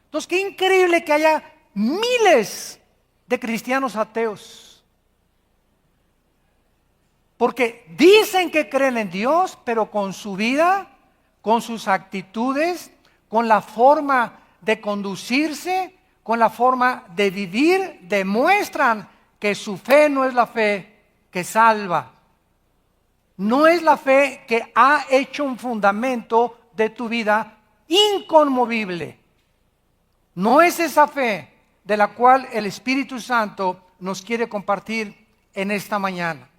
Entonces, qué increíble que haya miles de cristianos ateos. Porque dicen que creen en Dios, pero con su vida, con sus actitudes, con la forma de conducirse, con la forma de vivir, demuestran que su fe no es la fe que salva. No es la fe que ha hecho un fundamento de tu vida inconmovible. No es esa fe de la cual el Espíritu Santo nos quiere compartir en esta mañana.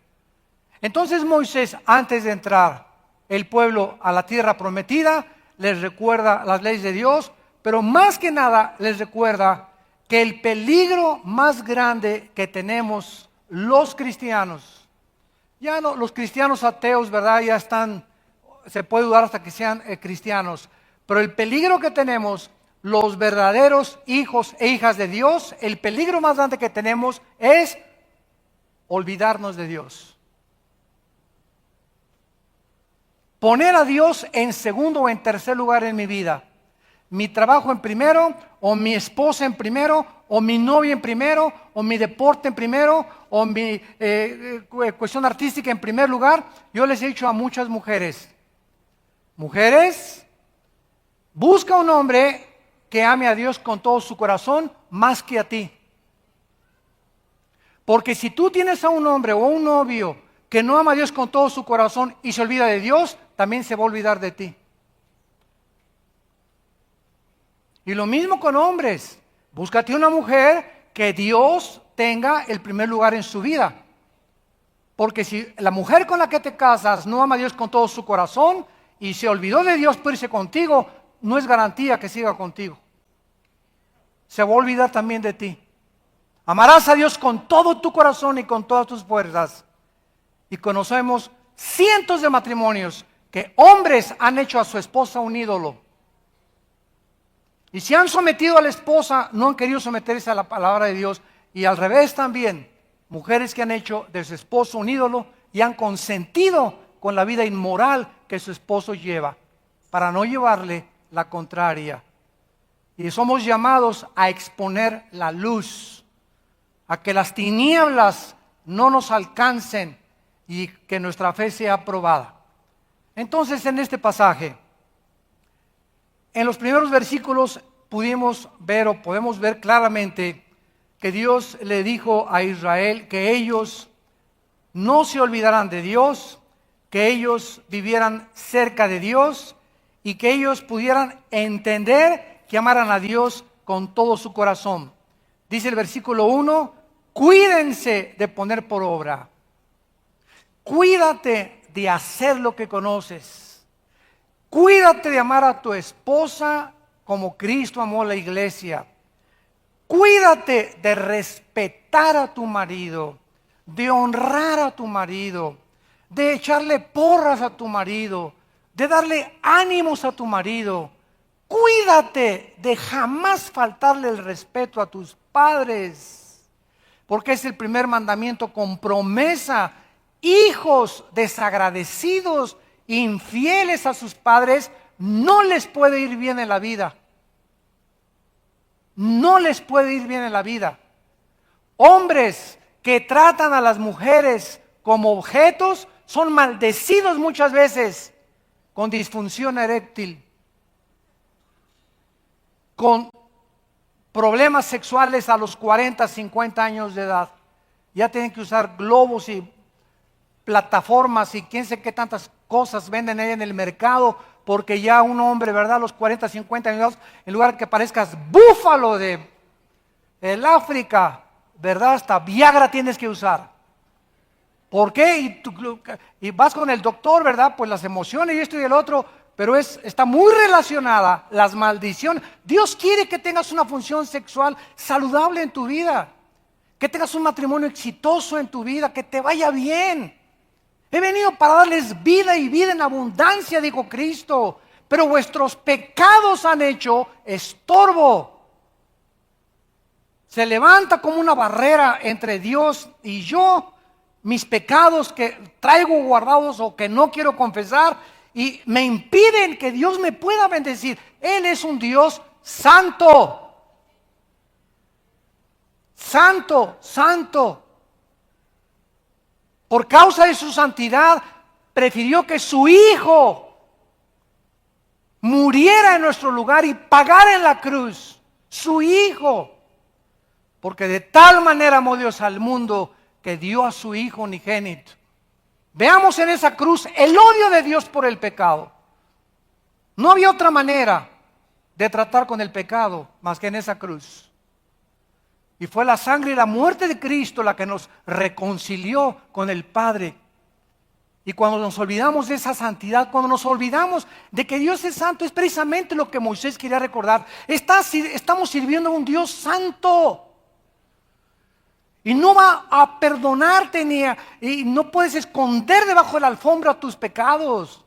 Entonces Moisés, antes de entrar el pueblo a la tierra prometida, les recuerda las leyes de Dios, pero más que nada les recuerda que el peligro más grande que tenemos los cristianos, ya no, los cristianos ateos, ¿verdad? Ya están, se puede dudar hasta que sean cristianos, pero el peligro que tenemos los verdaderos hijos e hijas de Dios, el peligro más grande que tenemos es olvidarnos de Dios. Poner a Dios en segundo o en tercer lugar en mi vida. Mi trabajo en primero, o mi esposa en primero, o mi novia en primero, o mi deporte en primero, o mi cuestión artística en primer lugar. Yo les he dicho a muchas mujeres, busca un hombre que ame a Dios con todo su corazón más que a ti. Porque si tú tienes a un hombre o un novio que no ama a Dios con todo su corazón y se olvida de Dios, también se va a olvidar de ti. Y lo mismo con hombres. Búscate una mujer que Dios tenga el primer lugar en su vida. Porque si la mujer con la que te casas no ama a Dios con todo su corazón y se olvidó de Dios por irse contigo, no es garantía que siga contigo. Se va a olvidar también de ti. Amarás a Dios con todo tu corazón y con todas tus fuerzas. Y conocemos cientos de matrimonios que hombres han hecho a su esposa un ídolo. Y si han sometido a la esposa, no han querido someterse a la palabra de Dios. Y al revés también, mujeres que han hecho de su esposo un ídolo y han consentido con la vida inmoral que su esposo lleva, para no llevarle la contraria. Y somos llamados a exponer la luz, a que las tinieblas no nos alcancen y que nuestra fe sea aprobada. Entonces, en este pasaje, en los primeros versículos podemos ver claramente que Dios le dijo a Israel que ellos no se olvidaran de Dios, que ellos vivieran cerca de Dios y que ellos pudieran entender que amaran a Dios con todo su corazón. Dice el versículo 1, cuídense de poner por obra. Cuídate de hacer lo que conoces. Cuídate de amar a tu esposa como Cristo amó a la iglesia. Cuídate de respetar a tu marido, de honrar a tu marido, de echarle porras a tu marido, de darle ánimos a tu marido. Cuídate de jamás faltarle el respeto a tus padres, porque es el primer mandamiento con promesa. Hijos desagradecidos, infieles a sus padres, no les puede ir bien en la vida. No les puede ir bien en la vida. Hombres que tratan a las mujeres como objetos son maldecidos muchas veces con disfunción eréctil, con problemas sexuales a los 40, 50 años de edad. Ya tienen que usar globos y plataformas y quién sé qué tantas cosas venden ahí en el mercado, porque ya un hombre, ¿verdad? A los 40, 50 años, en lugar de que parezcas búfalo de el África, ¿verdad? Hasta Viagra tienes que usar. ¿Por qué? Y vas con el doctor, ¿verdad? Pues las emociones y esto y el otro, pero está muy relacionada las maldiciones. Dios quiere que tengas una función sexual saludable en tu vida, que tengas un matrimonio exitoso en tu vida, que te vaya bien. He venido para darles vida y vida en abundancia, dijo Cristo, pero vuestros pecados han hecho estorbo. Se levanta como una barrera entre Dios y yo, mis pecados que traigo guardados o que no quiero confesar y me impiden que Dios me pueda bendecir. Él es un Dios santo. Santo, santo. Por causa de su santidad, prefirió que su Hijo muriera en nuestro lugar y pagara en la cruz. Su Hijo. Porque de tal manera amó Dios al mundo que dio a su Hijo unigénito. Veamos en esa cruz el odio de Dios por el pecado. No había otra manera de tratar con el pecado más que en esa cruz. Y fue la sangre y la muerte de Cristo la que nos reconcilió con el Padre. Y cuando nos olvidamos de esa santidad, cuando nos olvidamos de que Dios es santo, es precisamente lo que Moisés quería recordar. Estamos sirviendo a un Dios santo. Y no va a perdonarte y no puedes esconder debajo de la alfombra tus pecados.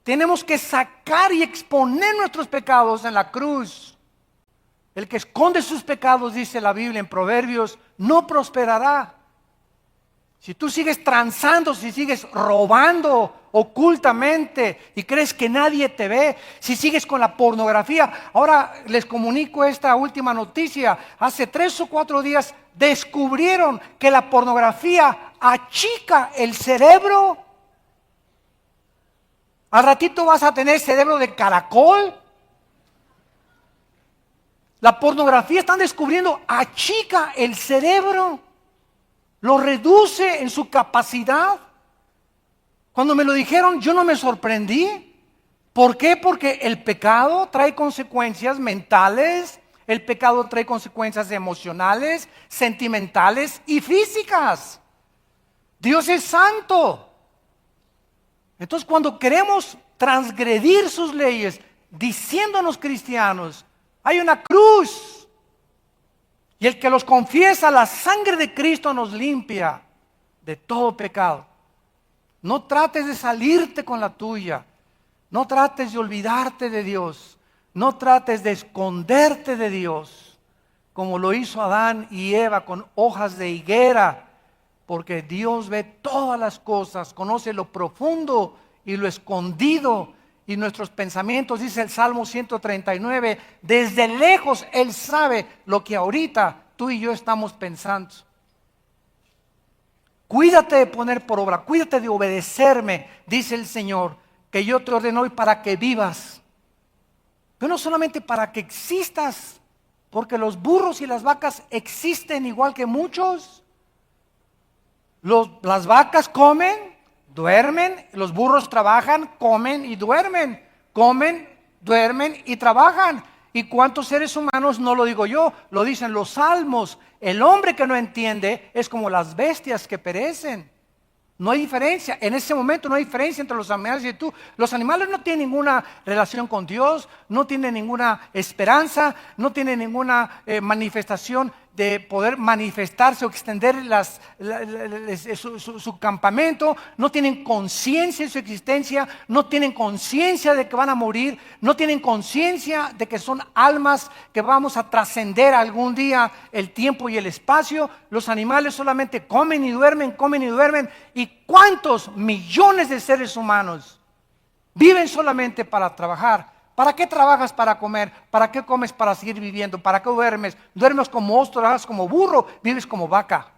Tenemos que sacar y exponer nuestros pecados en la cruz. El que esconde sus pecados, dice la Biblia en Proverbios, no prosperará. Si tú sigues transando, si sigues robando ocultamente y crees que nadie te ve, si sigues con la pornografía. Ahora les comunico esta última noticia. Hace 3 o 4 días descubrieron que la pornografía achica el cerebro. Al ratito vas a tener cerebro de caracol. La pornografía, están descubriendo, achica el cerebro. Lo reduce en su capacidad. Cuando me lo dijeron, yo no me sorprendí. ¿Por qué? Porque el pecado trae consecuencias mentales, el pecado trae consecuencias emocionales, sentimentales y físicas. Dios es santo. Entonces, cuando queremos transgredir sus leyes, diciéndonos cristianos, hay una cruz. Y el que los confiesa, la sangre de Cristo nos limpia de todo pecado. No trates de salirte con la tuya. No trates de olvidarte de Dios. No trates de esconderte de Dios, como lo hizo Adán y Eva con hojas de higuera. Porque Dios ve todas las cosas, conoce lo profundo y lo escondido. Y nuestros pensamientos, dice el Salmo 139, desde lejos Él sabe lo que ahorita tú y yo estamos pensando. Cuídate de poner por obra, cuídate de obedecerme, dice el Señor, que yo te ordeno hoy para que vivas. Pero no solamente para que existas, porque los burros y las vacas existen igual que muchos. Las vacas comen, duermen, los burros trabajan, comen y duermen, comen, duermen y trabajan. ¿Y cuántos seres humanos? No lo digo yo, lo dicen los salmos. El hombre que no entiende es como las bestias que perecen. No hay diferencia, en ese momento no hay diferencia entre los animales y tú. Los animales no tienen ninguna relación con Dios, no tienen ninguna esperanza, no tienen ninguna manifestación de poder manifestarse o extender su campamento, no tienen conciencia de su existencia, no tienen conciencia de que van a morir, no tienen conciencia de que son almas que vamos a trascender algún día el tiempo y el espacio. Los animales solamente comen y duermen, y ¿cuántos millones de seres humanos viven solamente para trabajar? ¿Para qué trabajas para comer? ¿Para qué comes para seguir viviendo? ¿Para qué duermes? Duermes como oso, trabajas como burro, vives como vaca.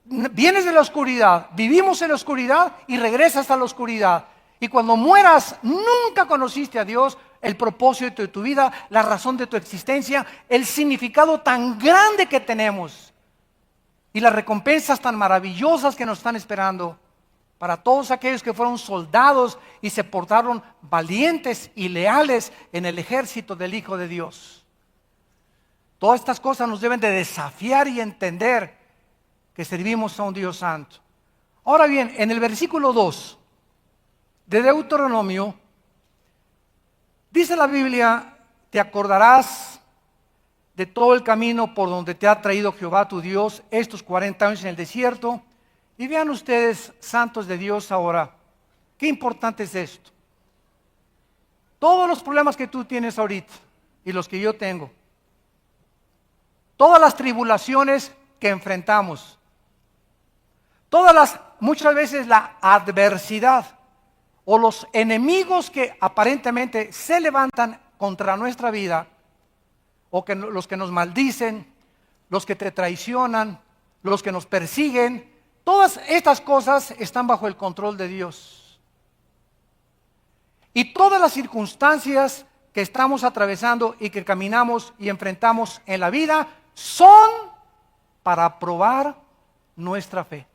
Vienes de la oscuridad, vivimos en la oscuridad y regresas a la oscuridad. Y cuando mueras, nunca conociste a Dios, el propósito de tu vida, la razón de tu existencia, el significado tan grande que tenemos y las recompensas tan maravillosas que nos están esperando. Para todos aquellos que fueron soldados y se portaron valientes y leales en el ejército del Hijo de Dios. Todas estas cosas nos deben de desafiar y entender que servimos a un Dios santo. Ahora bien, en el versículo 2 de Deuteronomio, dice la Biblia, te acordarás de todo el camino por donde te ha traído Jehová tu Dios estos 40 años en el desierto. Y vean ustedes, santos de Dios, ahora, qué importante es esto. Todos los problemas que tú tienes ahorita y los que yo tengo, todas las tribulaciones que enfrentamos, muchas veces la adversidad, o los enemigos que aparentemente se levantan contra nuestra vida, o que los que nos maldicen, los que te traicionan, los que nos persiguen, todas estas cosas están bajo el control de Dios. Y todas las circunstancias que estamos atravesando y que caminamos y enfrentamos en la vida son para probar nuestra fe.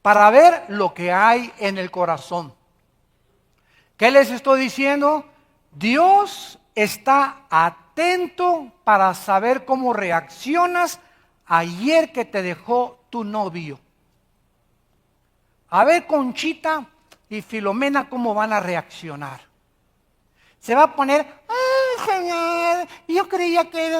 Para ver lo que hay en el corazón. ¿Qué les estoy diciendo? Dios está atento para saber cómo reaccionas ayer que te dejó tu novio. A ver, Conchita y Filomena, cómo van a reaccionar. Se va a poner, ¡ay, Señor! Yo creía que era...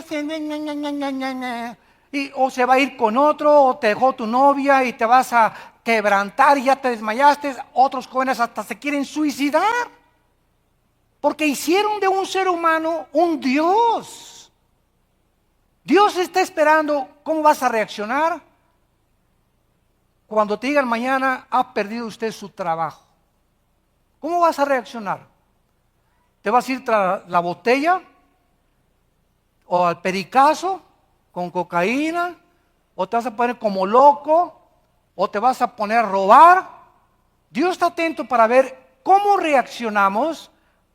o se va a ir con otro, o te dejó tu novia y te vas a quebrantar y ya te desmayaste. Otros jóvenes hasta se quieren suicidar. Porque hicieron de un ser humano un Dios. Dios está esperando cómo vas a reaccionar cuando te digan mañana ha perdido usted su trabajo. ¿Cómo vas a reaccionar? ¿Te vas a ir tras la botella? ¿O al pericazo con cocaína? ¿O te vas a poner como loco? ¿O te vas a poner a robar? Dios está atento para ver cómo reaccionamos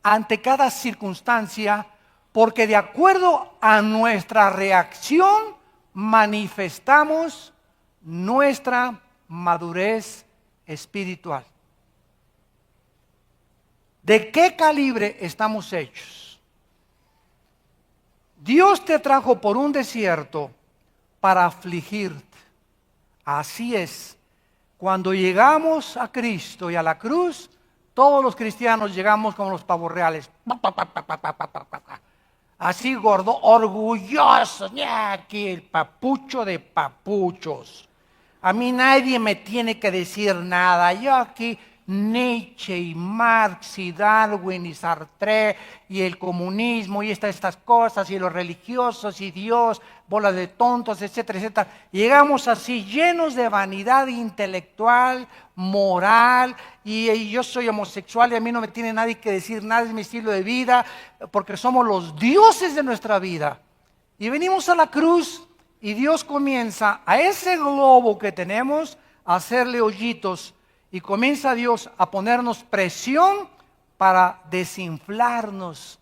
ante cada circunstancia, porque de acuerdo a nuestra reacción manifestamos nuestra madurez espiritual. ¿De qué calibre estamos hechos? Dios te trajo por un desierto para afligirte. Así es. Cuando llegamos a Cristo y a la cruz, todos los cristianos llegamos como los pavos reales. Así gordo, orgullosos. Aquí el papucho de papuchos. A mí nadie me tiene que decir nada. Yo aquí Nietzsche y Marx y Darwin y Sartre y el comunismo y estas cosas y los religiosos y Dios, bolas de tontos, etcétera, etcétera. Llegamos así llenos de vanidad intelectual, moral y yo soy homosexual y a mí no me tiene nadie que decir nada, es mi estilo de vida porque somos los dioses de nuestra vida. Y venimos a la cruz y Dios comienza a ese globo que tenemos a hacerle hoyitos. Y comienza Dios a ponernos presión para desinflarnos.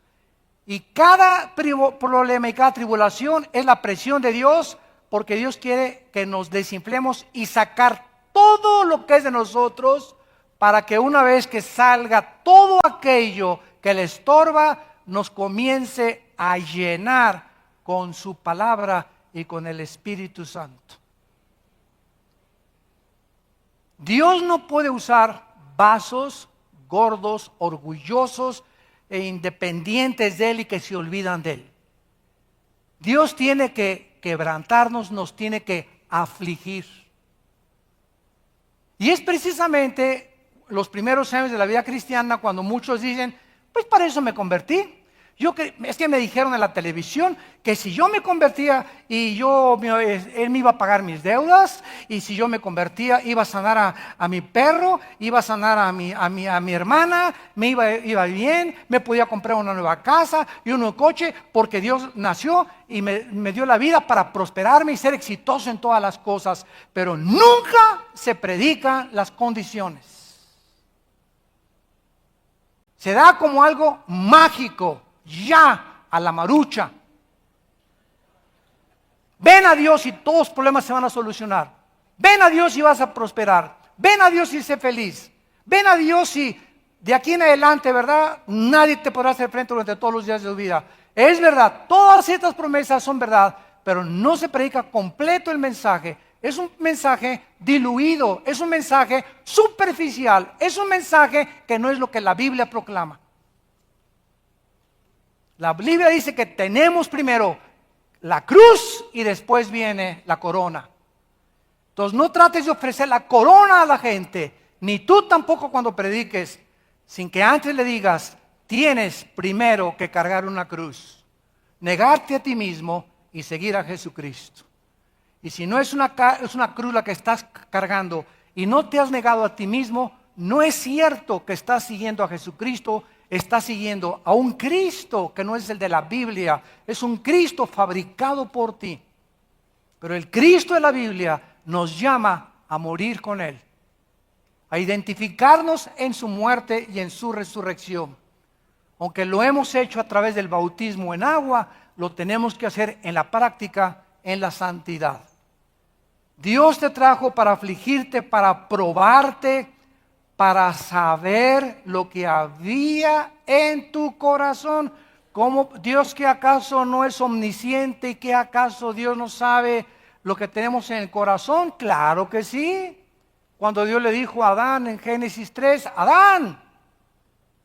Y cada problema y cada tribulación es la presión de Dios, porque Dios quiere que nos desinflemos y sacar todo lo que es de nosotros, para que una vez que salga todo aquello que le estorba, nos comience a llenar con su palabra y con el Espíritu Santo. Dios no puede usar vasos gordos, orgullosos e independientes de Él y que se olvidan de Él. Dios tiene que quebrantarnos, nos tiene que afligir. Y es precisamente los primeros años de la vida cristiana cuando muchos dicen, pues para eso me convertí. Es que me dijeron en la televisión que si yo me convertía y él me iba a pagar mis deudas, y si yo me convertía iba a sanar a mi perro, iba a sanar a mi hermana, me iba bien, me podía comprar una nueva casa y un nuevo coche, porque Dios nació y me dio la vida para prosperarme y ser exitoso en todas las cosas. Pero nunca se predican las condiciones. Se da como algo mágico. Ya a la marucha. Ven a Dios y todos los problemas se van a solucionar. Ven a Dios y vas a prosperar. Ven a Dios y sé feliz. Ven a Dios y de aquí en adelante, ¿verdad? Nadie te podrá hacer frente durante todos los días de tu vida. Es verdad, todas estas promesas son verdad, pero no se predica completo el mensaje. Es un mensaje diluido, es un mensaje superficial, es un mensaje que no es lo que la Biblia proclama. La Biblia dice que tenemos primero la cruz y después viene la corona. Entonces no trates de ofrecer la corona a la gente, ni tú tampoco cuando prediques, sin que antes le digas, tienes primero que cargar una cruz, negarte a ti mismo y seguir a Jesucristo. Y si no es una cruz la que estás cargando y no te has negado a ti mismo, no es cierto que estás siguiendo a Jesucristo, estás siguiendo a un Cristo que no es el de la Biblia, es un Cristo fabricado por ti. Pero el Cristo de la Biblia nos llama a morir con Él, a identificarnos en su muerte y en su resurrección. Aunque lo hemos hecho a través del bautismo en agua, lo tenemos que hacer en la práctica, en la santidad. Dios te trajo para afligirte, para probarte, para saber lo que había en tu corazón. ¿Cómo Dios, que acaso no es omnisciente y que acaso Dios no sabe lo que tenemos en el corazón? Claro que sí. Cuando Dios le dijo a Adán en Génesis 3, Adán,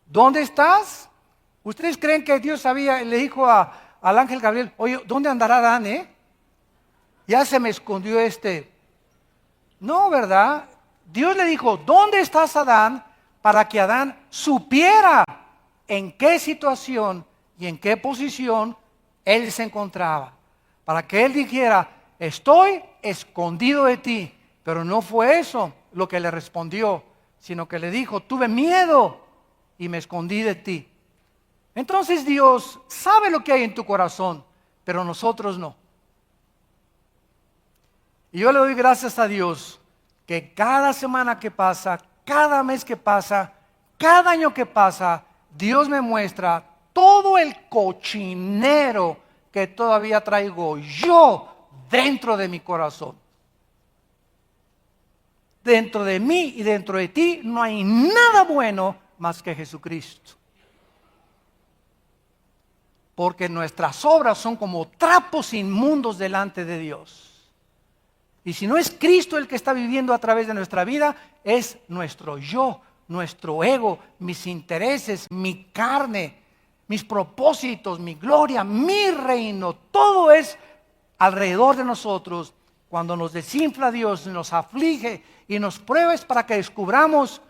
¿dónde estás? ¿Ustedes creen que Dios sabía? Le dijo al ángel Gabriel, oye, ¿dónde andará Adán? Ya se me escondió este. No, ¿verdad? Dios le dijo, ¿dónde estás, Adán? Para que Adán supiera en qué situación y en qué posición él se encontraba. Para que él dijera, estoy escondido de ti. Pero no fue eso lo que le respondió, sino que le dijo, tuve miedo y me escondí de ti. Entonces Dios sabe lo que hay en tu corazón, pero nosotros no. Y yo le doy gracias a Dios que cada semana que pasa, cada mes que pasa, cada año que pasa, Dios me muestra todo el cochinero que todavía traigo yo dentro de mi corazón. Dentro de mí y dentro de ti no hay nada bueno más que Jesucristo. Porque nuestras obras son como trapos inmundos delante de Dios. Y si no es Cristo el que está viviendo a través de nuestra vida, es nuestro yo, nuestro ego, mis intereses, mi carne, mis propósitos, mi gloria, mi reino. Todo es alrededor de nosotros. Cuando nos desinfla Dios, nos aflige y nos prueba, es para que descubramos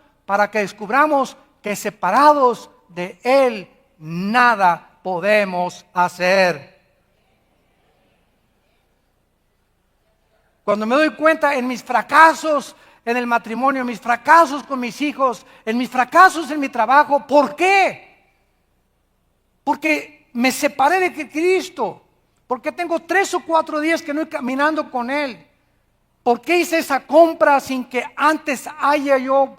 que separados de Él nada podemos hacer. Cuando me doy cuenta en mis fracasos en el matrimonio, en mis fracasos con mis hijos, en mis fracasos en mi trabajo, ¿por qué? Porque me separé de Cristo. Porque tengo 3 o 4 días que no estoy caminando con Él. ¿Por qué hice esa compra sin que antes haya yo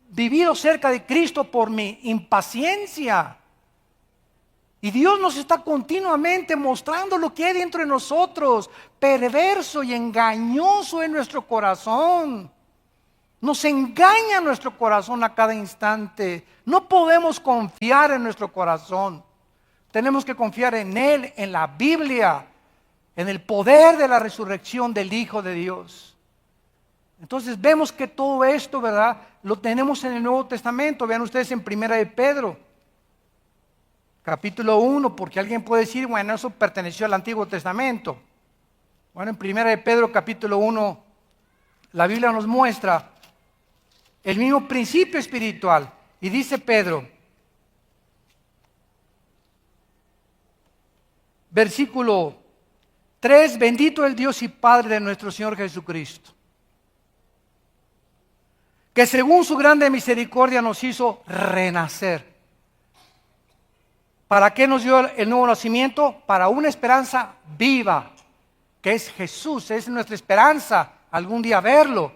vivido cerca de Cristo por mi impaciencia? Y Dios nos está continuamente mostrando lo que hay dentro de nosotros, perverso y engañoso en nuestro corazón. Nos engaña nuestro corazón a cada instante. No podemos confiar en nuestro corazón. Tenemos que confiar en Él, en la Biblia, en el poder de la resurrección del Hijo de Dios. Entonces vemos que todo esto, ¿verdad?, lo tenemos en el Nuevo Testamento. Vean ustedes en 1 de Pedro, capítulo 1, porque alguien puede decir, bueno, eso perteneció al Antiguo Testamento. Bueno, en 1 de Pedro, capítulo 1, la Biblia nos muestra el mismo principio espiritual. Y dice Pedro, versículo 3, bendito el Dios y Padre de nuestro Señor Jesucristo, que según su grande misericordia nos hizo renacer. ¿Para qué nos dio el nuevo nacimiento? Para una esperanza viva, que es Jesús, es nuestra esperanza, algún día verlo.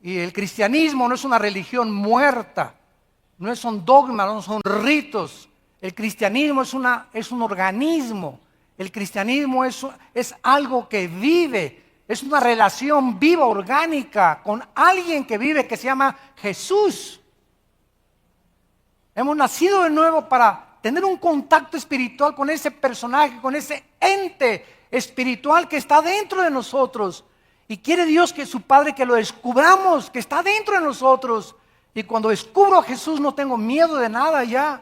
Y el cristianismo no es una religión muerta, no son dogmas, no son ritos. El cristianismo es un organismo. El cristianismo es algo que vive, es una relación viva, orgánica, con alguien que vive, que se llama Jesús. Hemos nacido de nuevo para tener un contacto espiritual con ese personaje, con ese ente espiritual que está dentro de nosotros. Y quiere Dios que su Padre, que lo descubramos, que está dentro de nosotros. Y cuando descubro a Jesús no tengo miedo de nada ya.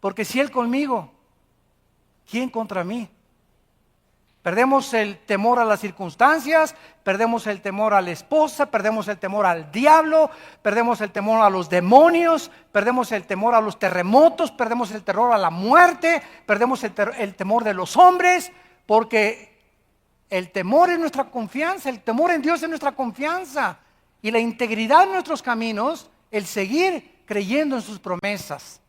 Porque si Él conmigo, ¿quién contra mí? Perdemos el temor a las circunstancias, perdemos el temor a la esposa, perdemos el temor al diablo, perdemos el temor a los demonios, perdemos el temor a los terremotos, perdemos el terror a la muerte, perdemos el temor de los hombres, porque El temor es nuestra confianza, el temor en Dios es nuestra confianza. Y la integridad en nuestros caminos, el seguir creyendo en sus promesas.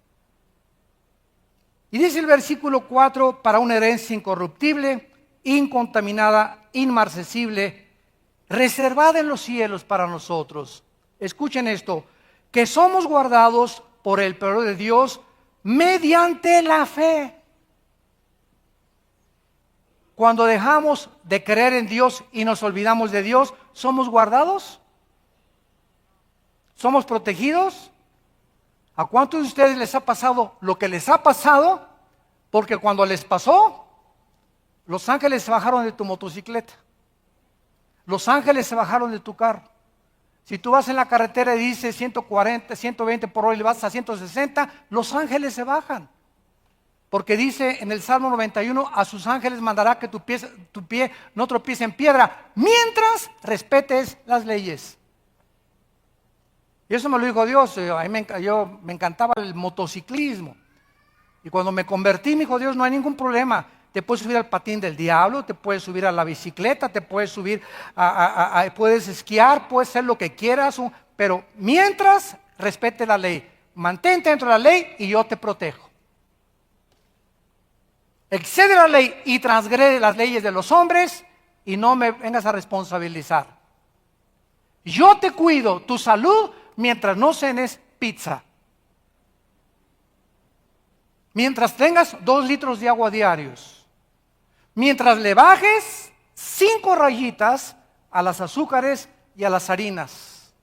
Y dice el versículo 4, para una herencia incorruptible, incontaminada, inmarcesible, reservada en los cielos para nosotros. Escuchen esto, que somos guardados por el poder de Dios mediante la fe. Cuando dejamos de creer en Dios y nos olvidamos de Dios, ¿somos guardados? ¿Somos protegidos? ¿A cuántos de ustedes les ha pasado lo que les ha pasado? Porque cuando les pasó, los ángeles se bajaron de tu motocicleta. Los ángeles se bajaron de tu carro. Si tú vas en la carretera y dice 140, 120 por hora y le vas a 160, los ángeles se bajan. Porque dice en el Salmo 91, a sus ángeles mandará que tu pie no tropiece en piedra, mientras respetes las leyes. Y eso me lo dijo Dios. A mí me encantaba el motociclismo. Y cuando me convertí, me dijo Dios, no hay ningún problema. Te puedes subir al patín del diablo, te puedes subir a la bicicleta, te puedes subir puedes esquiar, puedes hacer lo que quieras, pero mientras respete la ley, mantente dentro de la ley y yo te protejo. Excede la ley y transgrede las leyes de los hombres y no me vengas a responsabilizar. Yo te cuido tu salud mientras no cenes pizza. Mientras tengas 2 litros de agua diarios. Mientras le bajes 5 rayitas a las azúcares y a las harinas.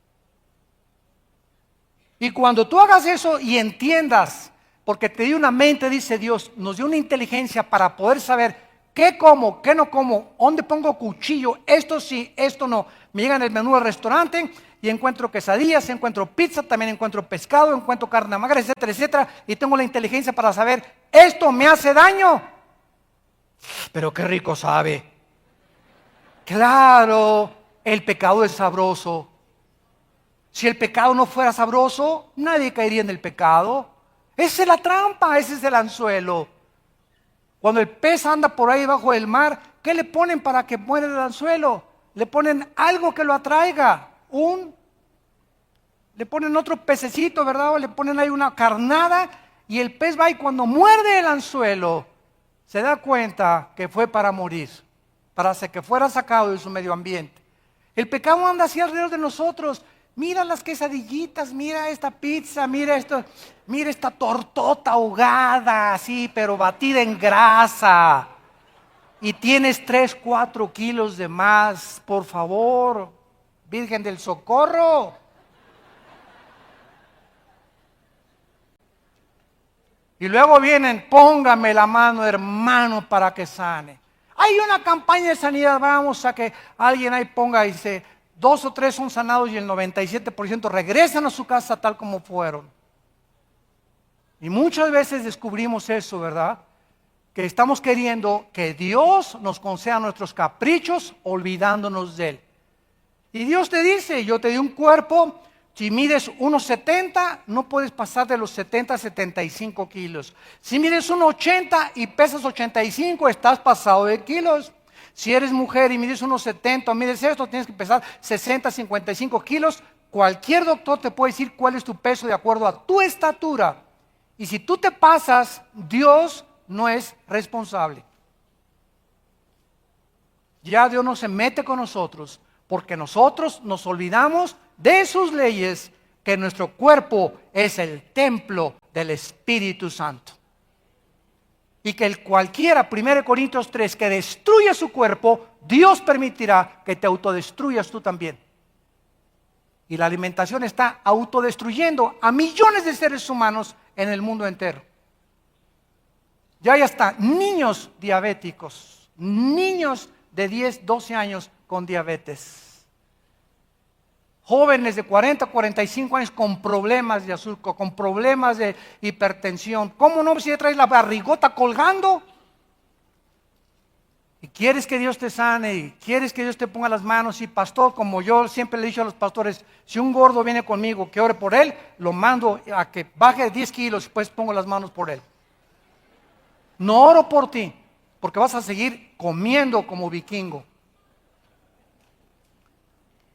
Y cuando tú hagas eso y entiendas, porque te dio una mente, dice Dios, nos dio una inteligencia para poder saber qué como, qué no como, dónde pongo cuchillo, esto sí, esto no. Me llega en el menú del restaurante y encuentro quesadillas, encuentro pizza, también encuentro pescado, encuentro carne magra, etcétera, etcétera. Y tengo la inteligencia para saber, esto me hace daño. Pero qué rico sabe. Claro, el pecado es sabroso. Si el pecado no fuera sabroso, nadie caería en el pecado. Esa es la trampa, ese es el anzuelo. Cuando el pez anda por ahí bajo el mar, ¿qué le ponen para que muera el anzuelo? Le ponen algo que lo atraiga, le ponen otro pececito, ¿verdad? O le ponen ahí una carnada y el pez va y cuando muerde el anzuelo, se da cuenta que fue para morir, para que fuera sacado de su medio ambiente. El pecado anda así alrededor de nosotros. Mira las quesadillitas, mira esta pizza, mira esto, mira esta tortota ahogada, así, pero batida en grasa. Y tienes 3, 4 kilos de más, por favor, Virgen del Socorro. Y luego vienen, póngame la mano, hermano, para que sane. Hay una campaña de sanidad, vamos a que alguien ahí ponga y dice, 2 o 3 son sanados y el 97% regresan a su casa tal como fueron. Y muchas veces descubrimos eso, ¿verdad? Que estamos queriendo que Dios nos conceda nuestros caprichos olvidándonos de Él. Y Dios te dice, yo te di un cuerpo, si mides 1,70 no puedes pasar de los 70 a 75 kilos. Si mides 1,80 y pesas 85 estás pasado de kilos. Si eres mujer y mides 1,70 o mides esto, tienes que pesar 60, 55 kilos. Cualquier doctor te puede decir cuál es tu peso de acuerdo a tu estatura. Y si tú te pasas, Dios no es responsable. Ya Dios no se mete con nosotros porque nosotros nos olvidamos de sus leyes, que nuestro cuerpo es el templo del Espíritu Santo. Y que cualquiera, 1 Corintios 3, que destruya su cuerpo, Dios permitirá que te autodestruyas tú también. Y la alimentación está autodestruyendo a millones de seres humanos en el mundo entero. Ya hay hasta niños diabéticos, niños de 10, 12 años con diabetes. Jóvenes de 40, 45 años con problemas de azúcar, con problemas de hipertensión. ¿Cómo no si traes la barrigota colgando? Y quieres que Dios te sane, y quieres que Dios te ponga las manos. Y pastor, como yo siempre le he dicho a los pastores, si un gordo viene conmigo, que ore por él, lo mando a que baje 10 kilos y después pongo las manos por él. No oro por ti. porque vas a seguir comiendo como vikingo.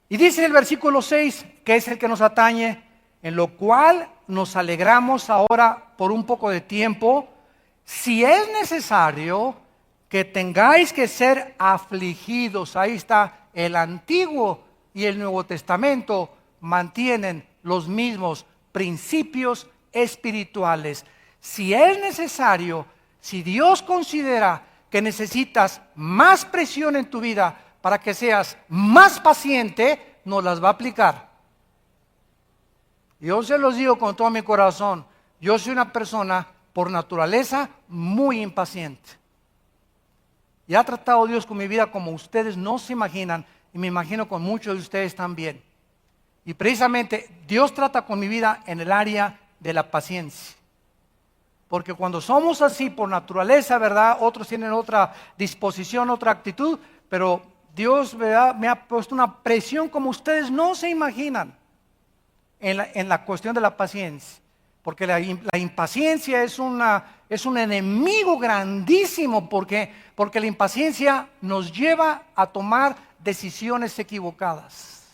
Y dice el versículo 6, que es el que nos atañe, en lo cual nos alegramos ahora por un poco de tiempo, si es necesario que tengáis que ser afligidos. Ahí está, el Antiguo y el Nuevo Testamento mantienen los mismos principios espirituales. Si es necesario, si Dios considera que necesitas más presión en tu vida para que seas más paciente, nos las va a aplicar. Yo se los digo con todo mi corazón, yo soy una persona por naturaleza muy impaciente. Y ha tratado Dios con mi vida como ustedes no se imaginan, y me imagino con muchos de ustedes también. Y precisamente Dios trata con mi vida en el área de la paciencia. Porque cuando somos así por naturaleza, ¿verdad? Otros tienen otra disposición, otra actitud, pero Dios, ¿verdad?, me ha puesto una presión como ustedes no se imaginan en la cuestión de la paciencia. Porque la impaciencia es un enemigo grandísimo, porque la impaciencia nos lleva a tomar decisiones equivocadas.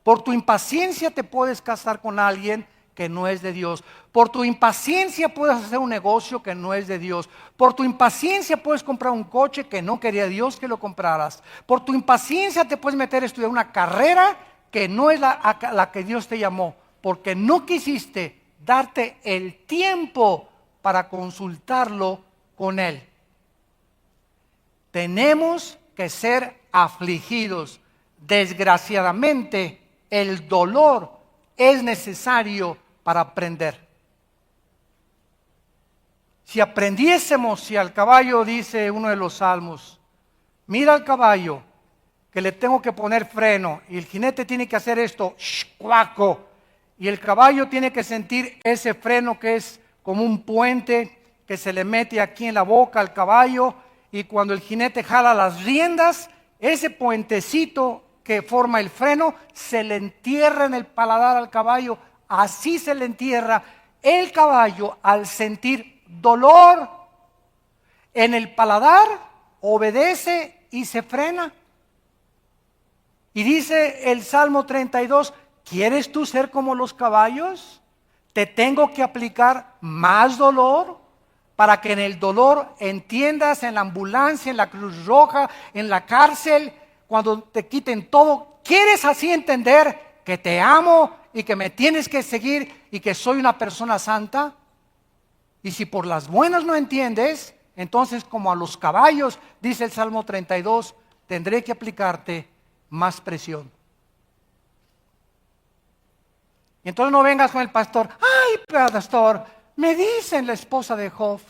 Por tu impaciencia te puedes casar con alguien que no es de Dios. Por tu impaciencia puedes hacer un negocio que no es de Dios. Por tu impaciencia puedes comprar un coche que no quería Dios que lo compraras. Por tu impaciencia te puedes meter a estudiar una carrera que no es la que Dios te llamó, porque no quisiste darte el tiempo para consultarlo con Él. Tenemos que ser afligidos. Desgraciadamente, el dolor es necesario para aprender. Si aprendiésemos, si al caballo, dice uno de los salmos, mira al caballo que le tengo que poner freno y el jinete tiene que hacer esto, cuaco, y el caballo tiene que sentir ese freno que es como un puente que se le mete aquí en la boca al caballo, y cuando el jinete jala las riendas, ese puentecito que forma el freno se le entierra en el paladar al caballo. Así se le entierra el caballo al sentir dolor en el paladar, obedece y se frena. Y dice el Salmo 32, ¿quieres tú ser como los caballos? ¿Te tengo que aplicar más dolor para que en el dolor entiendas, en la ambulancia, en la Cruz Roja, en la cárcel, cuando te quiten todo, quieres así entender que te amo y que me tienes que seguir y que soy una persona santa? Y si por las buenas no entiendes, entonces como a los caballos, dice el Salmo 32, tendré que aplicarte más presión. Y entonces no vengas con el pastor, ay pastor, me dicen la esposa de Job,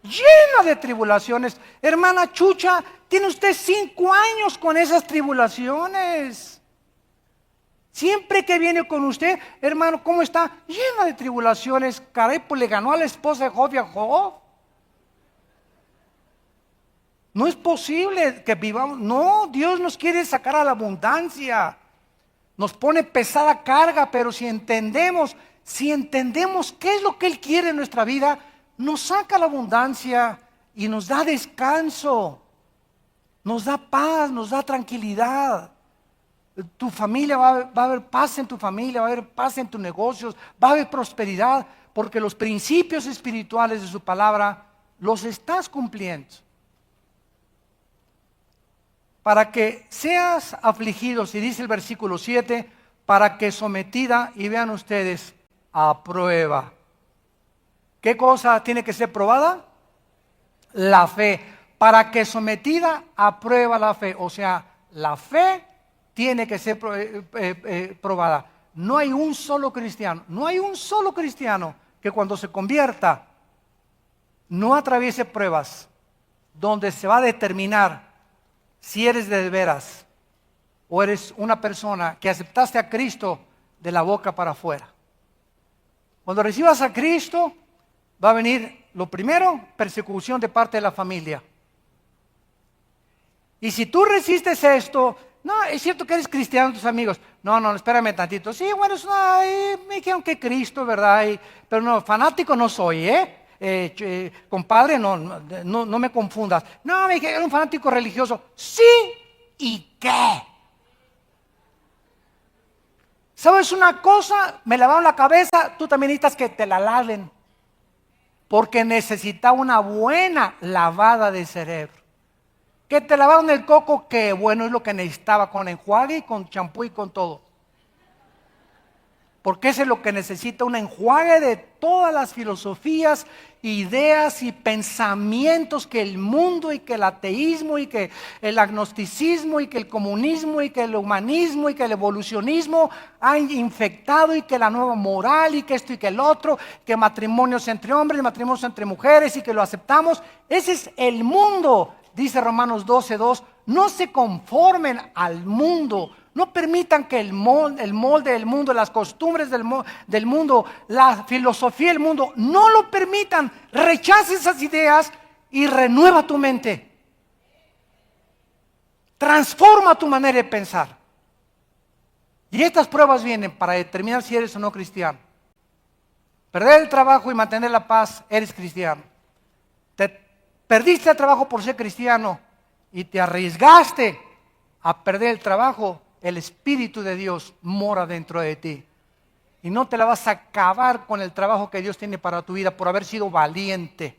llena de tribulaciones. Hermana Chucha, tiene usted 5 años con esas tribulaciones. Siempre que viene con usted, hermano, ¿cómo está? Llena de tribulaciones. Caray, pues le ganó a la esposa de Job y a Job. No es posible que vivamos. No, Dios nos quiere sacar a la abundancia. Nos pone pesada carga, pero si entendemos qué es lo que Él quiere en nuestra vida, nos saca la abundancia y nos da descanso, nos da paz, nos da tranquilidad. Tu familia va a haber paz en tu familia, va a haber paz en tus negocios, va a haber prosperidad, porque los principios espirituales de su palabra los estás cumpliendo. Para que seas afligidos, y dice el versículo 7, para que sometida, y vean ustedes, a prueba. ¿Qué cosa tiene que ser probada? La fe. Para que sometida a prueba la fe. O sea, la fe tiene que ser probada. No hay un solo cristiano que cuando se convierta no atraviese pruebas donde se va a determinar si eres de veras o eres una persona que aceptaste a Cristo de la boca para afuera. Cuando recibas a Cristo, va a venir, lo primero, persecución de parte de la familia. Y si tú resistes esto, no, es cierto que eres cristiano, tus amigos. No, espérame tantito. Sí, bueno, me dijeron que Cristo, ¿verdad? Pero no, fanático no soy, ¿eh? compadre, no me confundas. No, me dije, era un fanático religioso. Sí, ¿y qué? ¿Sabes una cosa? Me lavaron la cabeza, tú también necesitas que te la laven. Porque necesitaba una buena lavada de cerebro. Que te lavaron el coco, que bueno, es lo que necesitaba, con enjuague y con champú y con todo. Porque eso es lo que necesita, un enjuague de todas las filosofías, ideas y pensamientos que el mundo y que el ateísmo y que el agnosticismo y que el comunismo y que el humanismo y que el evolucionismo han infectado, y que la nueva moral y que esto y que el otro, que matrimonios entre hombres y matrimonios entre mujeres y que lo aceptamos. Ese es el mundo, dice Romanos 12:2. No se conformen al mundo. No permitan que el molde del mundo, las costumbres del mundo, la filosofía del mundo, no lo permitan. Rechaza esas ideas y renueva tu mente. Transforma tu manera de pensar. Y estas pruebas vienen para determinar si eres o no cristiano. Perder el trabajo y mantener la paz, eres cristiano. Perdiste el trabajo por ser cristiano y te arriesgaste a perder el trabajo. El Espíritu de Dios mora dentro de ti. Y no te la vas a acabar con el trabajo que Dios tiene para tu vida por haber sido valiente.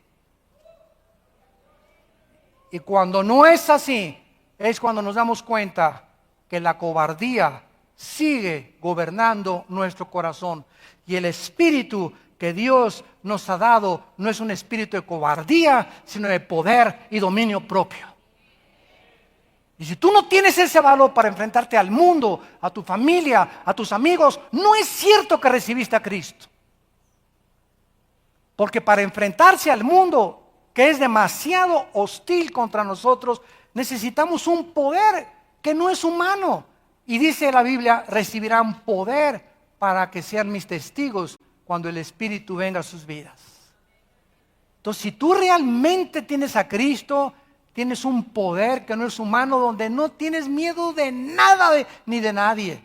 Y cuando no es así, es cuando nos damos cuenta que la cobardía sigue gobernando nuestro corazón. Y el espíritu que Dios nos ha dado no es un espíritu de cobardía, sino de poder y dominio propio. Y si tú no tienes ese valor para enfrentarte al mundo, a tu familia, a tus amigos, no es cierto que recibiste a Cristo. Porque para enfrentarse al mundo, que es demasiado hostil contra nosotros, necesitamos un poder que no es humano. Y dice la Biblia, recibirán poder para que sean mis testigos cuando el Espíritu venga a sus vidas. Entonces, si tú realmente tienes a Cristo, tienes un poder que no es humano, donde no tienes miedo de nada ni de nadie.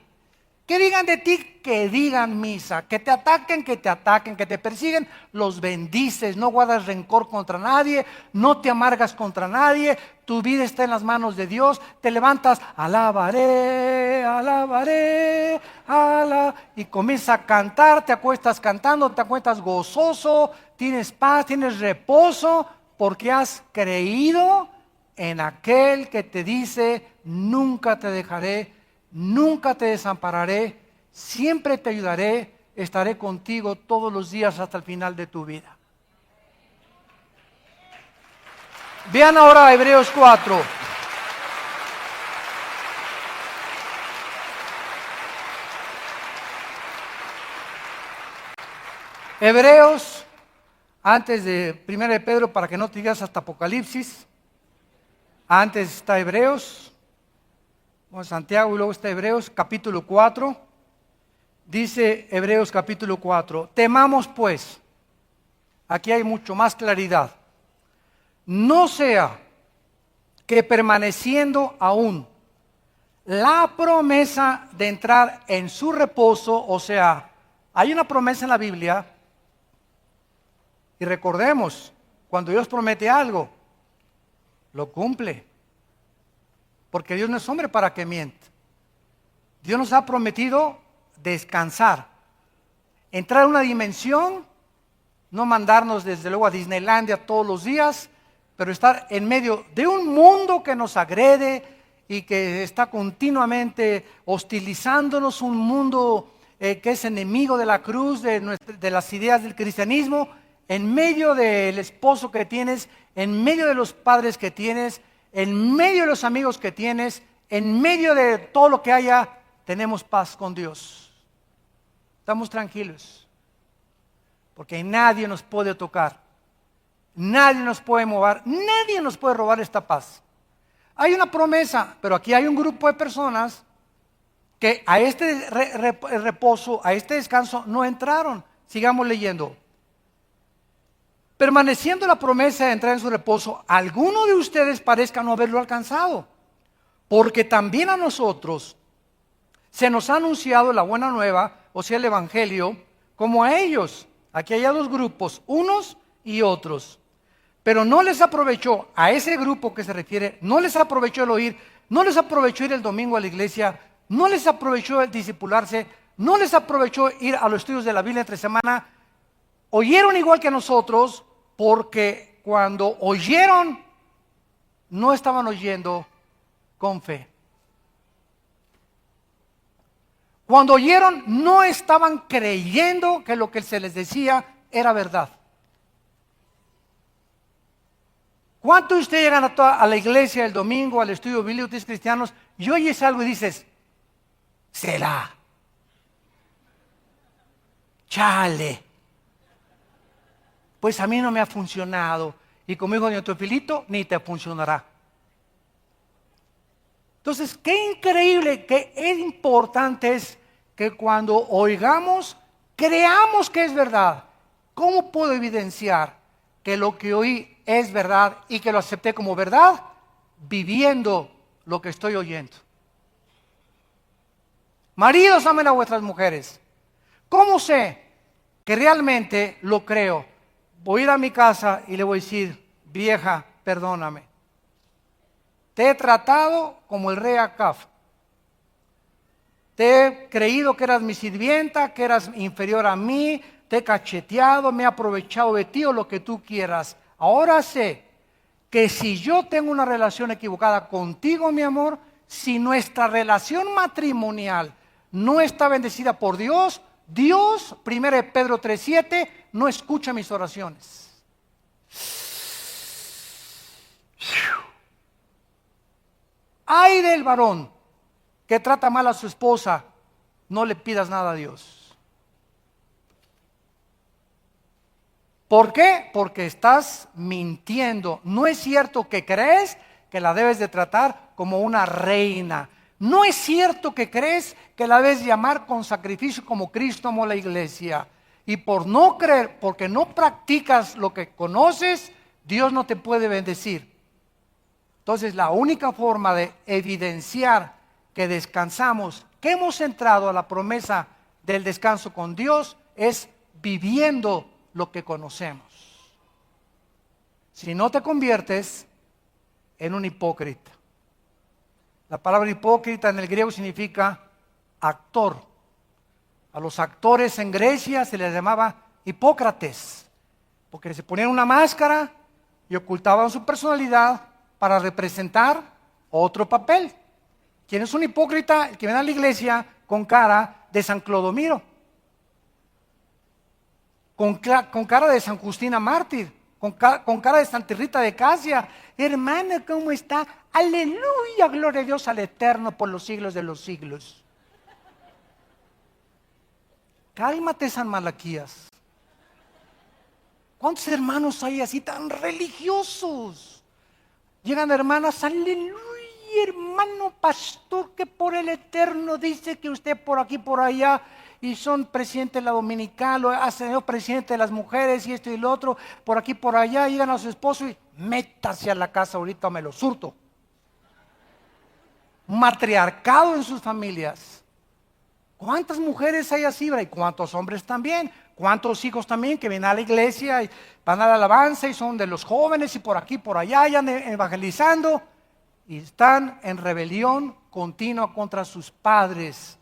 Que digan de ti, que digan misa. Que te ataquen, que te persiguen, los bendices. No guardas rencor contra nadie, no te amargas contra nadie. Tu vida está en las manos de Dios. Te levantas, alabaré, alabaré, y comienzas a cantar, te acuestas cantando, te acuestas gozoso, tienes paz, tienes reposo, porque has creído en aquel que te dice, nunca te dejaré, nunca te desampararé, siempre te ayudaré, estaré contigo todos los días hasta el final de tu vida. Vean ahora Hebreos 4. Hebreos, antes de 1 de Pedro, para que no te digas hasta Apocalipsis. Antes está Hebreos, Santiago, y luego está Hebreos capítulo 4. Dice Hebreos capítulo 4, temamos pues, aquí hay mucho más claridad, no sea que permaneciendo aún la promesa de entrar en su reposo, o sea, hay una promesa en la Biblia, y recordemos, cuando Dios promete algo, lo cumple. Porque Dios no es hombre para que miente. Dios nos ha prometido descansar, entrar en una dimensión, no mandarnos desde luego a Disneylandia todos los días, pero estar en medio de un mundo que nos agrede y que está continuamente hostilizándonos, un mundo que es enemigo de la cruz, de las ideas del cristianismo, en medio del esposo que tienes, en medio de los padres que tienes, en medio de los amigos que tienes, en medio de todo lo que haya, tenemos paz con Dios. Estamos tranquilos, porque nadie nos puede tocar, nadie nos puede mover, nadie nos puede robar esta paz. Hay una promesa, pero aquí hay un grupo de personas que a este reposo, a este descanso no entraron. Sigamos leyendo. Permaneciendo la promesa de entrar en su reposo, alguno de ustedes parezca no haberlo alcanzado, porque también a nosotros se nos ha anunciado la buena nueva, o sea el evangelio, como a ellos. Aquí hay dos grupos, unos y otros. Pero no les aprovechó, a ese grupo que se refiere, no les aprovechó el oír, no les aprovechó ir el domingo a la iglesia, no les aprovechó el discipularse, no les aprovechó ir a los estudios de la Biblia entre semana. Oyeron igual que nosotros, porque cuando oyeron, no estaban oyendo con fe. Cuando oyeron, no estaban creyendo que lo que se les decía era verdad. ¿Cuántos de ustedes llegan a la iglesia el domingo, al estudio bíblico, ustedes cristianos, y oyes algo y dices, será? Chale. Pues a mí no me ha funcionado. Y como dijo doña Teofilito, ni te funcionará. Entonces, qué increíble, qué importante es que cuando oigamos, creamos que es verdad. ¿Cómo puedo evidenciar que lo que oí es verdad y que lo acepté como verdad? Viviendo lo que estoy oyendo. Maridos, amen a vuestras mujeres. ¿Cómo sé que realmente lo creo? Voy a ir a mi casa y le voy a decir, vieja, perdóname. Te he tratado como el rey Acab. Te he creído que eras mi sirvienta, que eras inferior a mí, te he cacheteado, me he aprovechado de ti o lo que tú quieras. Ahora sé que si yo tengo una relación equivocada contigo, mi amor, si nuestra relación matrimonial no está bendecida por Dios, Dios, 1 Pedro 3:7, no escucha mis oraciones. Ay del varón que trata mal a su esposa, no le pidas nada a Dios. ¿Por qué? Porque estás mintiendo. No es cierto que crees que la debes de tratar como una reina. No es cierto que crees que la debes llamar con sacrificio como Cristo amó la iglesia. Y por no creer, porque no practicas lo que conoces, Dios no te puede bendecir. Entonces la única forma de evidenciar que descansamos, que hemos entrado a la promesa del descanso con Dios, es viviendo lo que conocemos. Si no te conviertes en un hipócrita. La palabra hipócrita en el griego significa actor. A los actores en Grecia se les llamaba hipócrates, porque se ponían una máscara y ocultaban su personalidad para representar otro papel. ¿Quién es un hipócrita? El que viene a la iglesia con cara de San Clodomiro, con cara de San Justina Mártir, con cara de Santa Rita de Casia. Hermana, ¿cómo está? Aleluya, gloria a Dios al Eterno por los siglos de los siglos. Cálmate, San Malaquías. ¿Cuántos hermanos hay así tan religiosos? Llegan hermanas, aleluya, hermano pastor, que por el Eterno dice que usted por aquí, por allá, y son presidente de la Dominical, o ha sido presidente de las mujeres, y esto y lo otro, por aquí, por allá, llegan a su esposo y métase a la casa ahorita, me lo surto. Matriarcado en sus familias. ¿Cuántas mujeres hay así? Y cuántos hombres también. ¿Cuántos hijos también que vienen a la iglesia y van a la alabanza y son de los jóvenes y por aquí, por allá, y andan evangelizando y están en rebelión continua contra sus padres?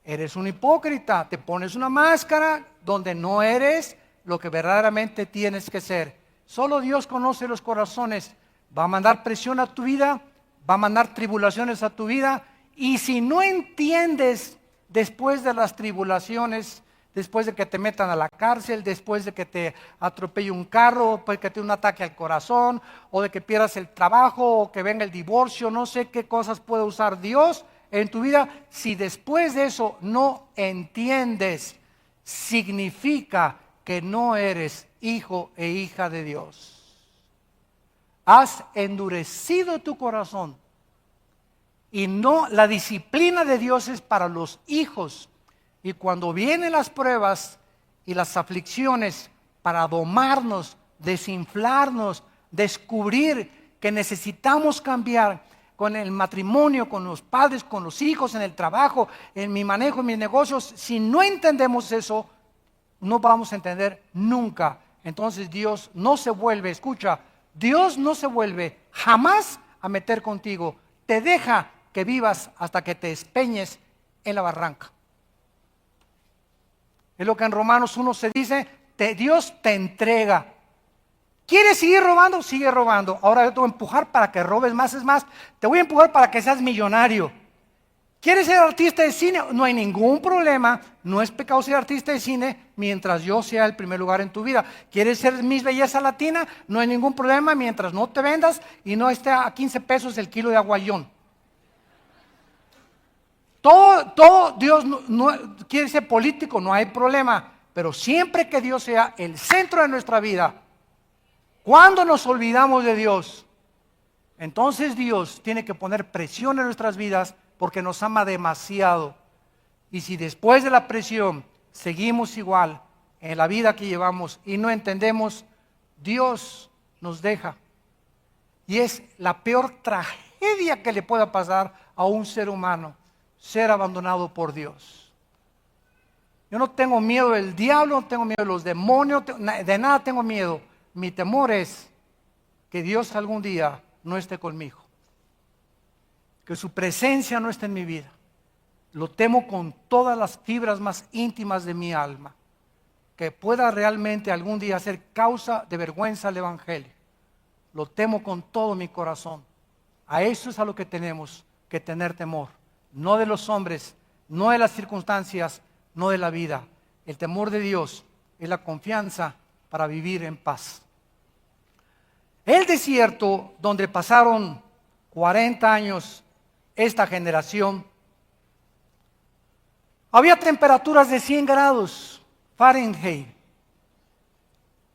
Eres un hipócrita, te pones una máscara donde no eres lo que verdaderamente tienes que ser. Solo Dios conoce los corazones. Va a mandar presión a tu vida, va a mandar tribulaciones a tu vida, y si no entiendes después de las tribulaciones, después de que te metan a la cárcel, después de que te atropelle un carro, después de que te dé un ataque al corazón, o de que pierdas el trabajo, o que venga el divorcio, no sé qué cosas puede usar Dios en tu vida. Si después de eso no entiendes, significa que no eres hijo e hija de Dios. Has endurecido tu corazón. Y no, la disciplina de Dios es para los hijos. Y cuando vienen las pruebas y las aflicciones para domarnos, desinflarnos, descubrir que necesitamos cambiar con el matrimonio, con los padres, con los hijos, en el trabajo, en mi manejo, en mis negocios, si no entendemos eso, no vamos a entender nunca entonces Dios no se vuelve, escucha, Dios no se vuelve jamás a meter contigo. Te deja que vivas hasta que te despeñes en la barranca. Es lo que en Romanos 1 se dice, Dios te entrega. ¿Quieres seguir robando? Sigue robando. Ahora yo te voy a empujar para que robes más, es más, te voy a empujar para que seas millonario. ¿Quieres ser artista de cine? No hay ningún problema, no es pecado ser artista de cine mientras yo sea el primer lugar en tu vida. ¿Quieres ser Miss Belleza Latina? No hay ningún problema mientras no te vendas y no esté a 15 pesos el kilo de aguayón. Todo Dios no quiere ser político, no hay problema, pero siempre que Dios sea el centro de nuestra vida, cuando nos olvidamos de Dios, entonces Dios tiene que poner presión en nuestras vidas porque nos ama demasiado. Y si después de la presión seguimos igual en la vida que llevamos y no entendemos, Dios nos deja. Y es la peor tragedia que le pueda pasar a un ser humano, ser abandonado por Dios. Yo no tengo miedo del diablo, no tengo miedo de los demonios, de nada tengo miedo. Mi temor es que Dios algún día no esté conmigo, que su presencia no esté en mi vida. Lo temo con todas las fibras más íntimas de mi alma, que pueda realmente algún día ser causa de vergüenza al Evangelio. Lo temo con todo mi corazón. A eso es a lo que tenemos que tener temor, no de los hombres, no de las circunstancias, no de la vida. El temor de Dios es la confianza para vivir en paz. El desierto donde pasaron 40 años esta generación, había temperaturas de 100 grados Fahrenheit,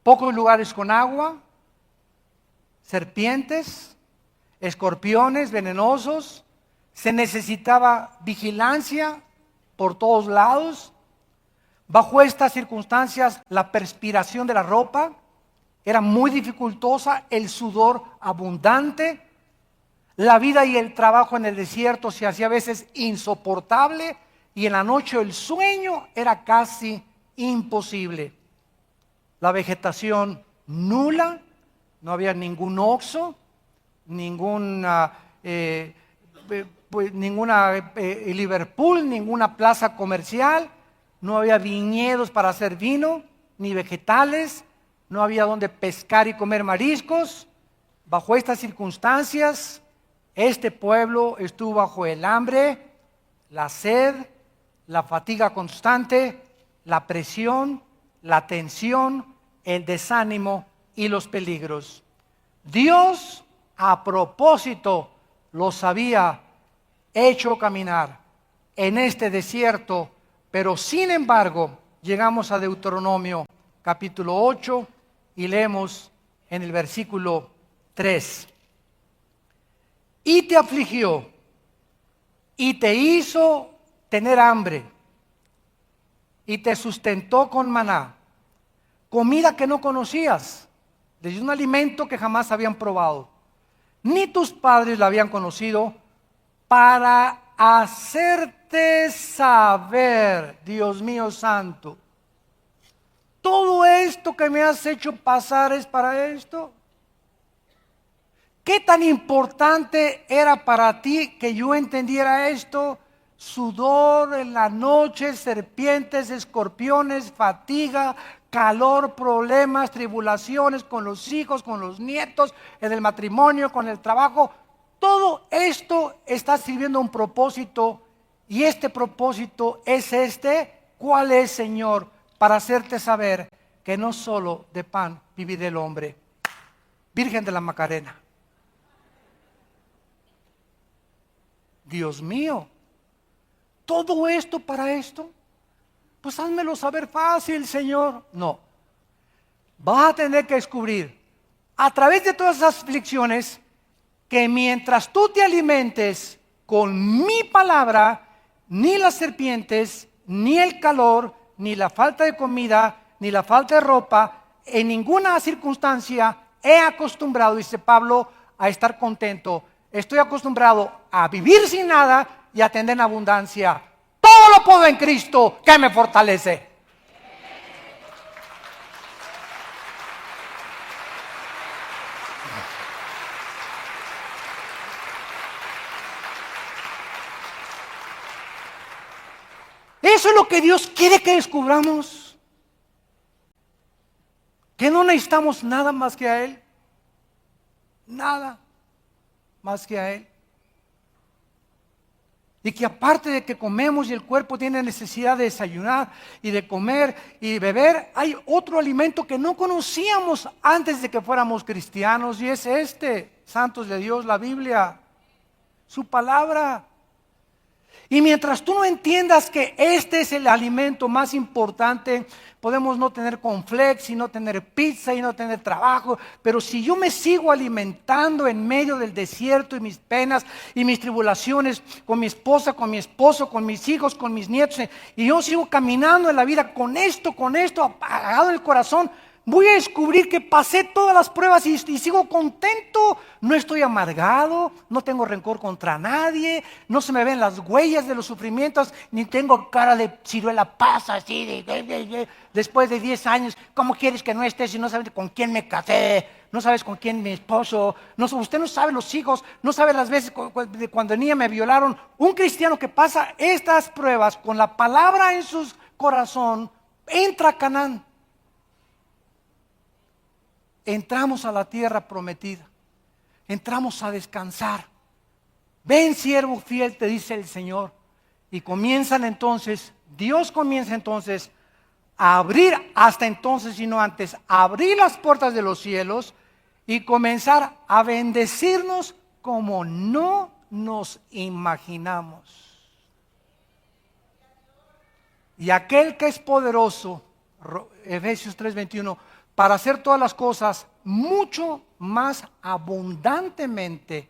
pocos lugares con agua, serpientes, escorpiones venenosos, se necesitaba vigilancia por todos lados. Bajo estas circunstancias, la perspiración de la ropa era muy dificultosa, el sudor abundante, la vida y el trabajo en el desierto se hacía a veces insoportable y en la noche el sueño era casi imposible. La vegetación nula, no había ningún Oxxo, ninguna Liverpool, ninguna plaza comercial, no había viñedos para hacer vino, ni vegetales, no había donde pescar y comer mariscos. Bajo estas circunstancias, este pueblo estuvo bajo el hambre, la sed, la fatiga constante, la presión, la tensión, el desánimo y los peligros. Dios, a propósito, los había hecho caminar en este desierto, pero sin embargo, llegamos a Deuteronomio capítulo 8 y leemos en el versículo 3. Y te afligió y te hizo tener hambre y te sustentó con maná, comida que no conocías, desde un alimento que jamás habían probado, ni tus padres la habían conocido, para hacerte saber, Dios mío santo, todo esto que me has hecho pasar es para esto. ¿Qué tan importante era para ti que yo entendiera esto? Sudor en la noche, serpientes, escorpiones, fatiga, calor, problemas, tribulaciones con los hijos, con los nietos, en el matrimonio, con el trabajo. Todo esto está sirviendo un propósito y este propósito es este. ¿Cuál es, Señor? Para hacerte saber que no solo de pan vivirá el hombre. Virgen de la Macarena. Dios mío, ¿todo esto para esto? Pues házmelo saber fácil, Señor. No, vas a tener que descubrir a través de todas esas aflicciones que mientras tú te alimentes con mi palabra, ni las serpientes, ni el calor, ni la falta de comida, ni la falta de ropa, en ninguna circunstancia he acostumbrado, dice Pablo, a estar contento. Estoy acostumbrado a vivir sin nada y a tener en abundancia. Todo lo puedo en Cristo que me fortalece. eso es lo que Dios quiere que descubramos. Que no necesitamos nada más que a Él. Nada más que a Él. Y que aparte de que comemos y el cuerpo tiene necesidad de desayunar y de comer y beber, hay otro alimento que no conocíamos antes de que fuéramos cristianos, y es santos de Dios, la Biblia, su palabra. Y mientras tú no entiendas que este es el alimento más importante, podemos no tener cornflakes y no tener pizza y no tener trabajo, pero si yo me sigo alimentando en medio del desierto y mis penas y mis tribulaciones, con mi esposa, con mi esposo, con mis hijos, con mis nietos, y yo sigo caminando en la vida con esto apagado en el corazón, voy a descubrir que pasé todas las pruebas y sigo contento. No estoy amargado, no tengo rencor contra nadie, no se me ven las huellas de los sufrimientos, ni tengo cara de ciruela pasa así, después de 10 años, ¿cómo quieres que no estés si no sabes con quién me casé? No sabes con quién mi esposo, usted no sabe los hijos, no sabe las veces cuando niña me violaron. Un cristiano que pasa estas pruebas con la palabra en su corazón, entra a Canaán. Entramos a la tierra prometida, entramos a descansar. Ven, siervo fiel, te dice el Señor. Y Dios comienza entonces a abrir, hasta entonces y no antes, a abrir las puertas de los cielos y comenzar a bendecirnos como no nos imaginamos. Y aquel que es poderoso, Efesios 3:21, para hacer todas las cosas mucho más abundantemente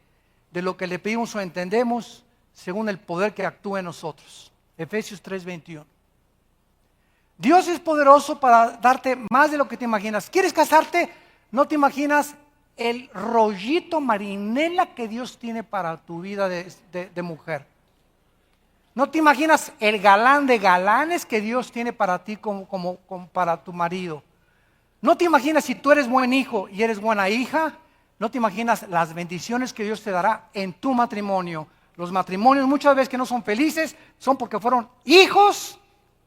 de lo que le pedimos o entendemos, según el poder que actúa en nosotros. Efesios 3:21. Dios es poderoso para darte más de lo que te imaginas. ¿Quieres casarte? No te imaginas el rollito marinela que Dios tiene para tu vida de mujer. No te imaginas el galán de galanes que Dios tiene para ti como para tu marido. No te imaginas, si tú eres buen hijo y eres buena hija, no te imaginas las bendiciones que Dios te dará en tu matrimonio. Los matrimonios muchas veces que no son felices son porque fueron hijos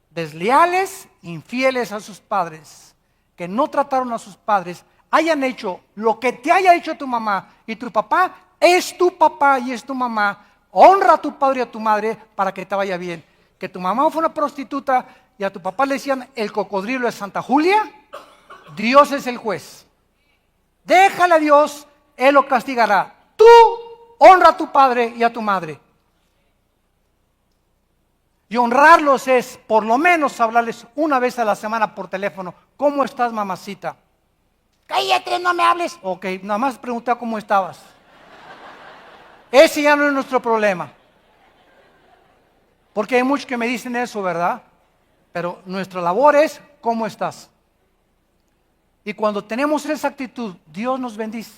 desleales, infieles a sus padres, que no trataron a sus padres, hayan hecho lo que te haya hecho tu mamá y tu papá, es tu papá y es tu mamá. Honra a tu padre y a tu madre para que te vaya bien. Que tu mamá fue una prostituta y a tu papá le decían el cocodrilo de Santa Julia, Dios es el juez. Déjale a Dios, Él lo castigará. Tú honra a tu padre y a tu madre. Y honrarlos es por lo menos hablarles una vez a la semana por teléfono. ¿Cómo estás, mamacita? Cállate, no me hables. Ok, nada más pregunté cómo estabas. Ese ya no es nuestro problema. Porque hay muchos que me dicen eso, ¿verdad? Pero nuestra labor es ¿cómo estás? Y cuando tenemos esa actitud, Dios nos bendice.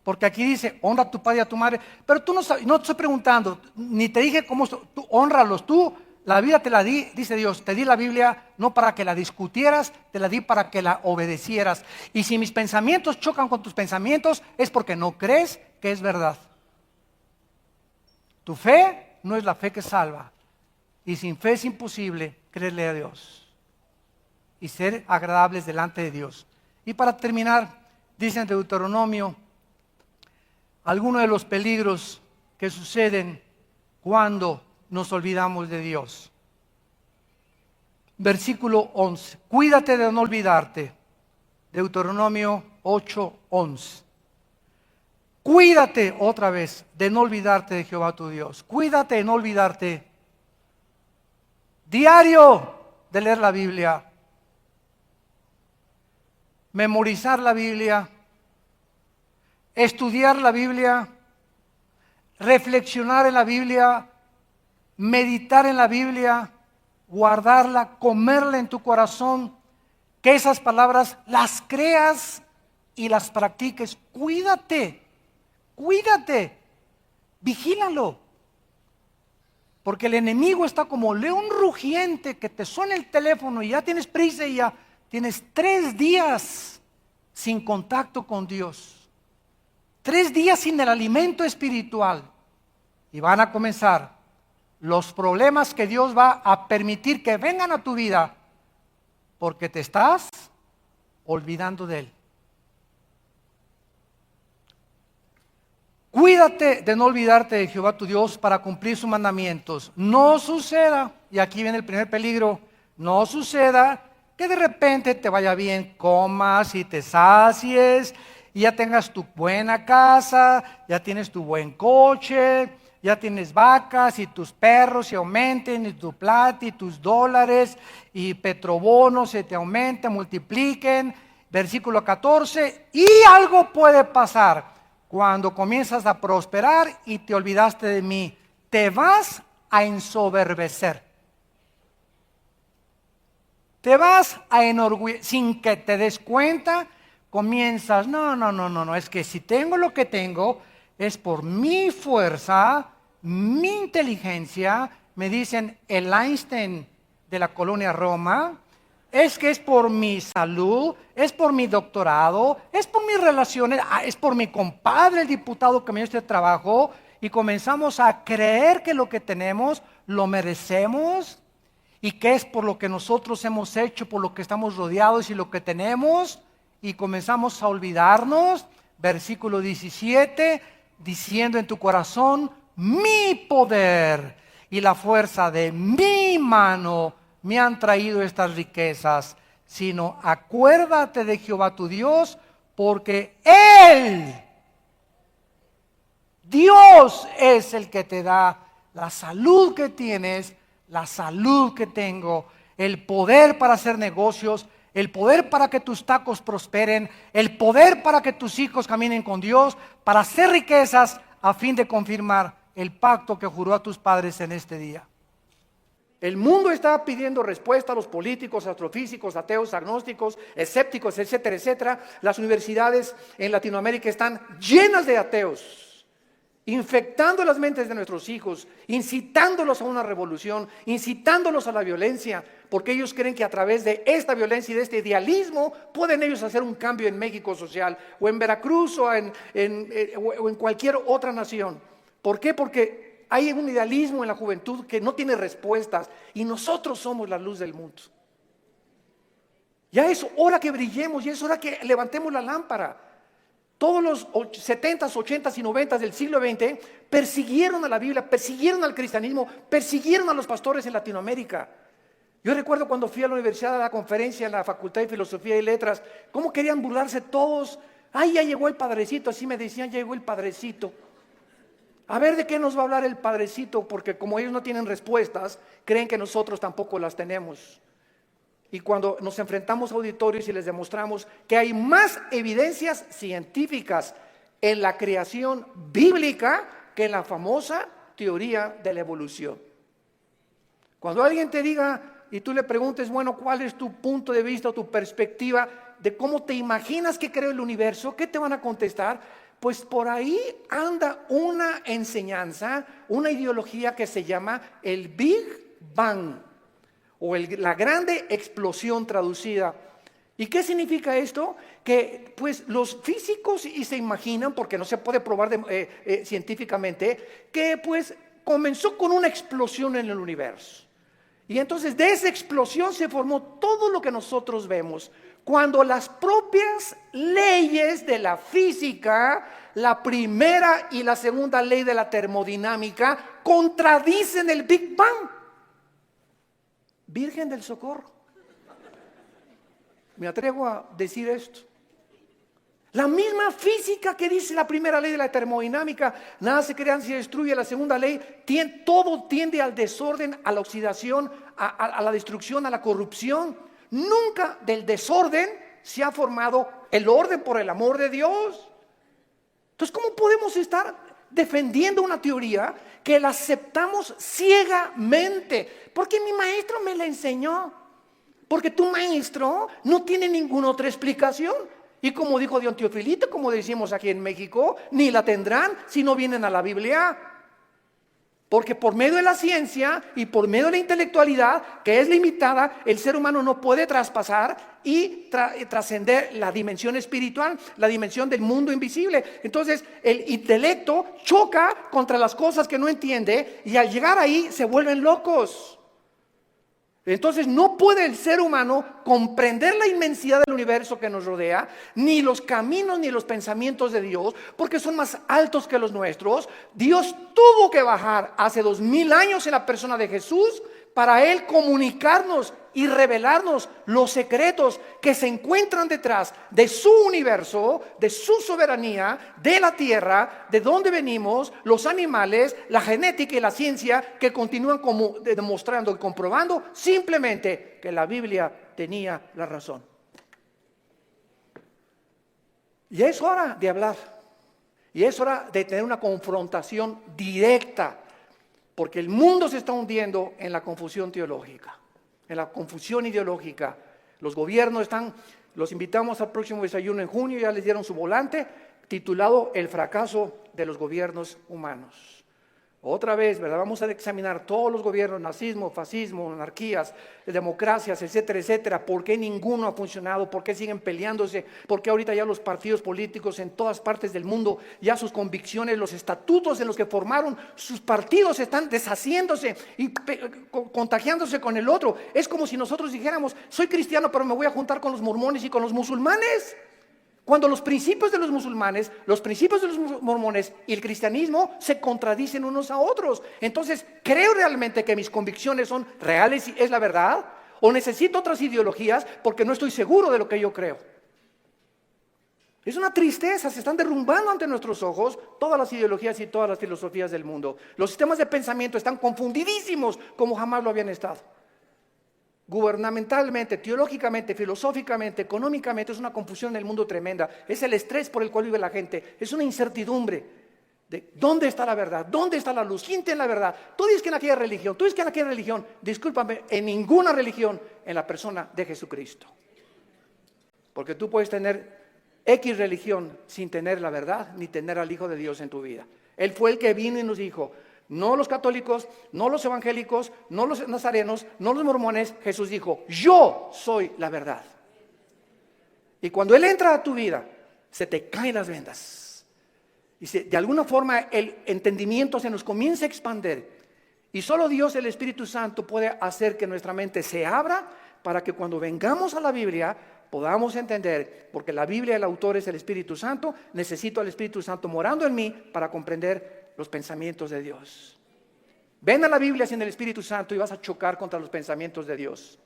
Porque aquí dice, honra a tu padre y a tu madre. Pero tú no sabes, no te estoy preguntando, ni te dije cómo, tú honralos. Tú, la vida te la di, dice Dios, te di la Biblia no para que la discutieras, te la di para que la obedecieras. Y si mis pensamientos chocan con tus pensamientos, es porque no crees que es verdad. Tu fe no es la fe que salva. Y sin fe es imposible creerle a Dios y ser agradables delante de Dios. Y para terminar, dice en Deuteronomio, algunos de los peligros que suceden cuando nos olvidamos de Dios. Versículo 11, cuídate de no olvidarte. Deuteronomio 8:11. Cuídate otra vez de no olvidarte de Jehová tu Dios. Cuídate de no olvidarte diario de leer la Biblia, memorizar la Biblia, estudiar la Biblia, reflexionar en la Biblia, meditar en la Biblia, guardarla, comerla en tu corazón, que esas palabras las creas y las practiques. Cuídate, cuídate, vigílalo. Porque el enemigo está como león rugiente que te suena el teléfono y ya tienes prisa y ya tienes 3 días sin contacto con Dios. 3 días sin el alimento espiritual. Y van a comenzar los problemas que Dios va a permitir que vengan a tu vida, porque te estás olvidando de Él. Cuídate de no olvidarte de Jehová tu Dios para cumplir sus mandamientos. No suceda, y aquí viene el primer peligro, no suceda que de repente te vaya bien, comas y te sacies, y ya tengas tu buena casa, ya tienes tu buen coche, ya tienes vacas y tus perros se aumenten, y tu plata y tus dólares y petrobonos se te aumenten, multipliquen. Versículo 14, y algo puede pasar. Cuando comienzas a prosperar y te olvidaste de mí, te vas a ensoberbecer. Te vas a enorgullecer, sin que te des cuenta, comienzas, no, es que si tengo lo que tengo, es por mi fuerza, mi inteligencia, me dicen el Einstein de la colonia Roma, es que es por mi salud, es por mi doctorado, es por mis relaciones, es por mi compadre, el diputado que me dio este trabajo, y comenzamos a creer que lo que tenemos lo merecemos, y que es por lo que nosotros hemos hecho, por lo que estamos rodeados y lo que tenemos, y comenzamos a olvidarnos. Versículo 17, diciendo en tu corazón, mi poder y la fuerza de mi mano me han traído estas riquezas, sino acuérdate de Jehová tu Dios, porque Él, Dios es el que te da la salud que tienes, la salud que tengo, el poder para hacer negocios, el poder para que tus tacos prosperen, el poder para que tus hijos caminen con Dios, para hacer riquezas a fin de confirmar el pacto que juró a tus padres en este día. El mundo está pidiendo respuesta a los políticos, astrofísicos, ateos, agnósticos, escépticos, etcétera, etcétera. Las universidades en Latinoamérica están llenas de ateos, infectando las mentes de nuestros hijos, incitándolos a una revolución, incitándolos a la violencia, porque ellos creen que a través de esta violencia y de este idealismo pueden ellos hacer un cambio en México social, o en Veracruz, o en cualquier otra nación. ¿Por qué? Porque hay un idealismo en la juventud que no tiene respuestas, y nosotros somos la luz del mundo. Ya es hora que brillemos, ya es hora que levantemos la lámpara. Todos los 70s, 80s y 90s del siglo XX persiguieron a la Biblia, persiguieron al cristianismo, persiguieron a los pastores en Latinoamérica. Yo recuerdo cuando fui a la universidad a la conferencia en la Facultad de Filosofía y Letras, cómo querían burlarse todos. Ay, ya llegó el padrecito, así me decían, ya llegó el padrecito. A ver de qué nos va a hablar el padrecito, porque como ellos no tienen respuestas, creen que nosotros tampoco las tenemos. Y cuando nos enfrentamos a auditorios y les demostramos que hay más evidencias científicas en la creación bíblica que en la famosa teoría de la evolución. Cuando alguien te diga y tú le preguntes, bueno, ¿cuál es tu punto de vista o tu perspectiva de cómo te imaginas que creó el universo? ¿Qué te van a contestar? Pues por ahí anda una enseñanza, una ideología que se llama el Big Bang, o la grande explosión traducida. ¿Y qué significa esto? Que pues los físicos y se imaginan, porque no se puede probar científicamente, que pues comenzó con una explosión en el universo. Y entonces de esa explosión se formó todo lo que nosotros vemos. Cuando las propias leyes de la física, la primera y la segunda ley de la termodinámica, contradicen el Big Bang. Virgen del Socorro. Me atrevo a decir esto. La misma física que dice la primera ley de la termodinámica, nada se crea ni se destruye, la segunda ley, todo tiende al desorden, a la oxidación, a la destrucción, a la corrupción. Nunca del desorden se ha formado el orden, por el amor de Dios. Entonces, ¿cómo podemos estar defendiendo una teoría que la aceptamos ciegamente? Porque mi maestro me la enseñó. Porque tu maestro no tiene ninguna otra explicación. Y como dijo Dion Teofilito, como decimos aquí en México, ni la tendrán si no vienen a la Biblia. Porque por medio de la ciencia y por medio de la intelectualidad, que es limitada, el ser humano no puede traspasar y trascender la dimensión espiritual, la dimensión del mundo invisible. Entonces el intelecto choca contra las cosas que no entiende y al llegar ahí se vuelven locos. Entonces no puede el ser humano comprender la inmensidad del universo que nos rodea, ni los caminos ni los pensamientos de Dios, porque son más altos que los nuestros. Dios tuvo que bajar hace 2000 años en la persona de Jesús para Él comunicarnos y revelarnos los secretos que se encuentran detrás de su universo, de su soberanía, de la tierra, de dónde venimos, los animales, la genética y la ciencia que continúan como demostrando y comprobando simplemente que la Biblia tenía la razón. Y es hora de hablar, y es hora de tener una confrontación directa, porque el mundo se está hundiendo en la confusión teológica, en la confusión ideológica. Los gobiernos los invitamos al próximo desayuno en junio, ya les dieron su volante titulado El fracaso de los gobiernos humanos. Otra vez, ¿verdad? Vamos a examinar todos los gobiernos, nazismo, fascismo, monarquías, democracias, etcétera, etcétera. ¿Por qué ninguno ha funcionado? ¿Por qué siguen peleándose? ¿Por qué ahorita ya los partidos políticos en todas partes del mundo, ya sus convicciones, los estatutos en los que formaron sus partidos están deshaciéndose y contagiándose con el otro? Es como si nosotros dijéramos, soy cristiano pero me voy a juntar con los mormones y con los musulmanes. Cuando los principios de los musulmanes, los principios de los mormones y el cristianismo se contradicen unos a otros. Entonces, ¿creo realmente que mis convicciones son reales y es la verdad? ¿O necesito otras ideologías porque no estoy seguro de lo que yo creo? Es una tristeza, se están derrumbando ante nuestros ojos todas las ideologías y todas las filosofías del mundo. Los sistemas de pensamiento están confundidísimos como jamás lo habían estado. Gubernamentalmente, teológicamente, filosóficamente, económicamente, es una confusión en el mundo tremenda. Es el estrés por el cual vive la gente. Es una incertidumbre de dónde está la verdad, dónde está la luz, quién tiene la verdad. Tú dices que en aquella religión, tú dices que en aquella religión. Discúlpame, en ninguna religión en la persona de Jesucristo. Porque tú puedes tener X religión sin tener la verdad ni tener al Hijo de Dios en tu vida. Él fue el que vino y nos dijo, no los católicos, no los evangélicos, no los nazarenos, no los mormones. Jesús dijo, yo soy la verdad. Y cuando Él entra a tu vida, se te caen las vendas. Y de alguna forma el entendimiento se nos comienza a expandir. Y solo Dios, el Espíritu Santo, puede hacer que nuestra mente se abra para que cuando vengamos a la Biblia podamos entender, porque la Biblia, el autor es el Espíritu Santo, necesito al Espíritu Santo morando en mí para comprender los pensamientos de Dios. Ven a la Biblia sin el Espíritu Santo y vas a chocar contra los pensamientos de Dios.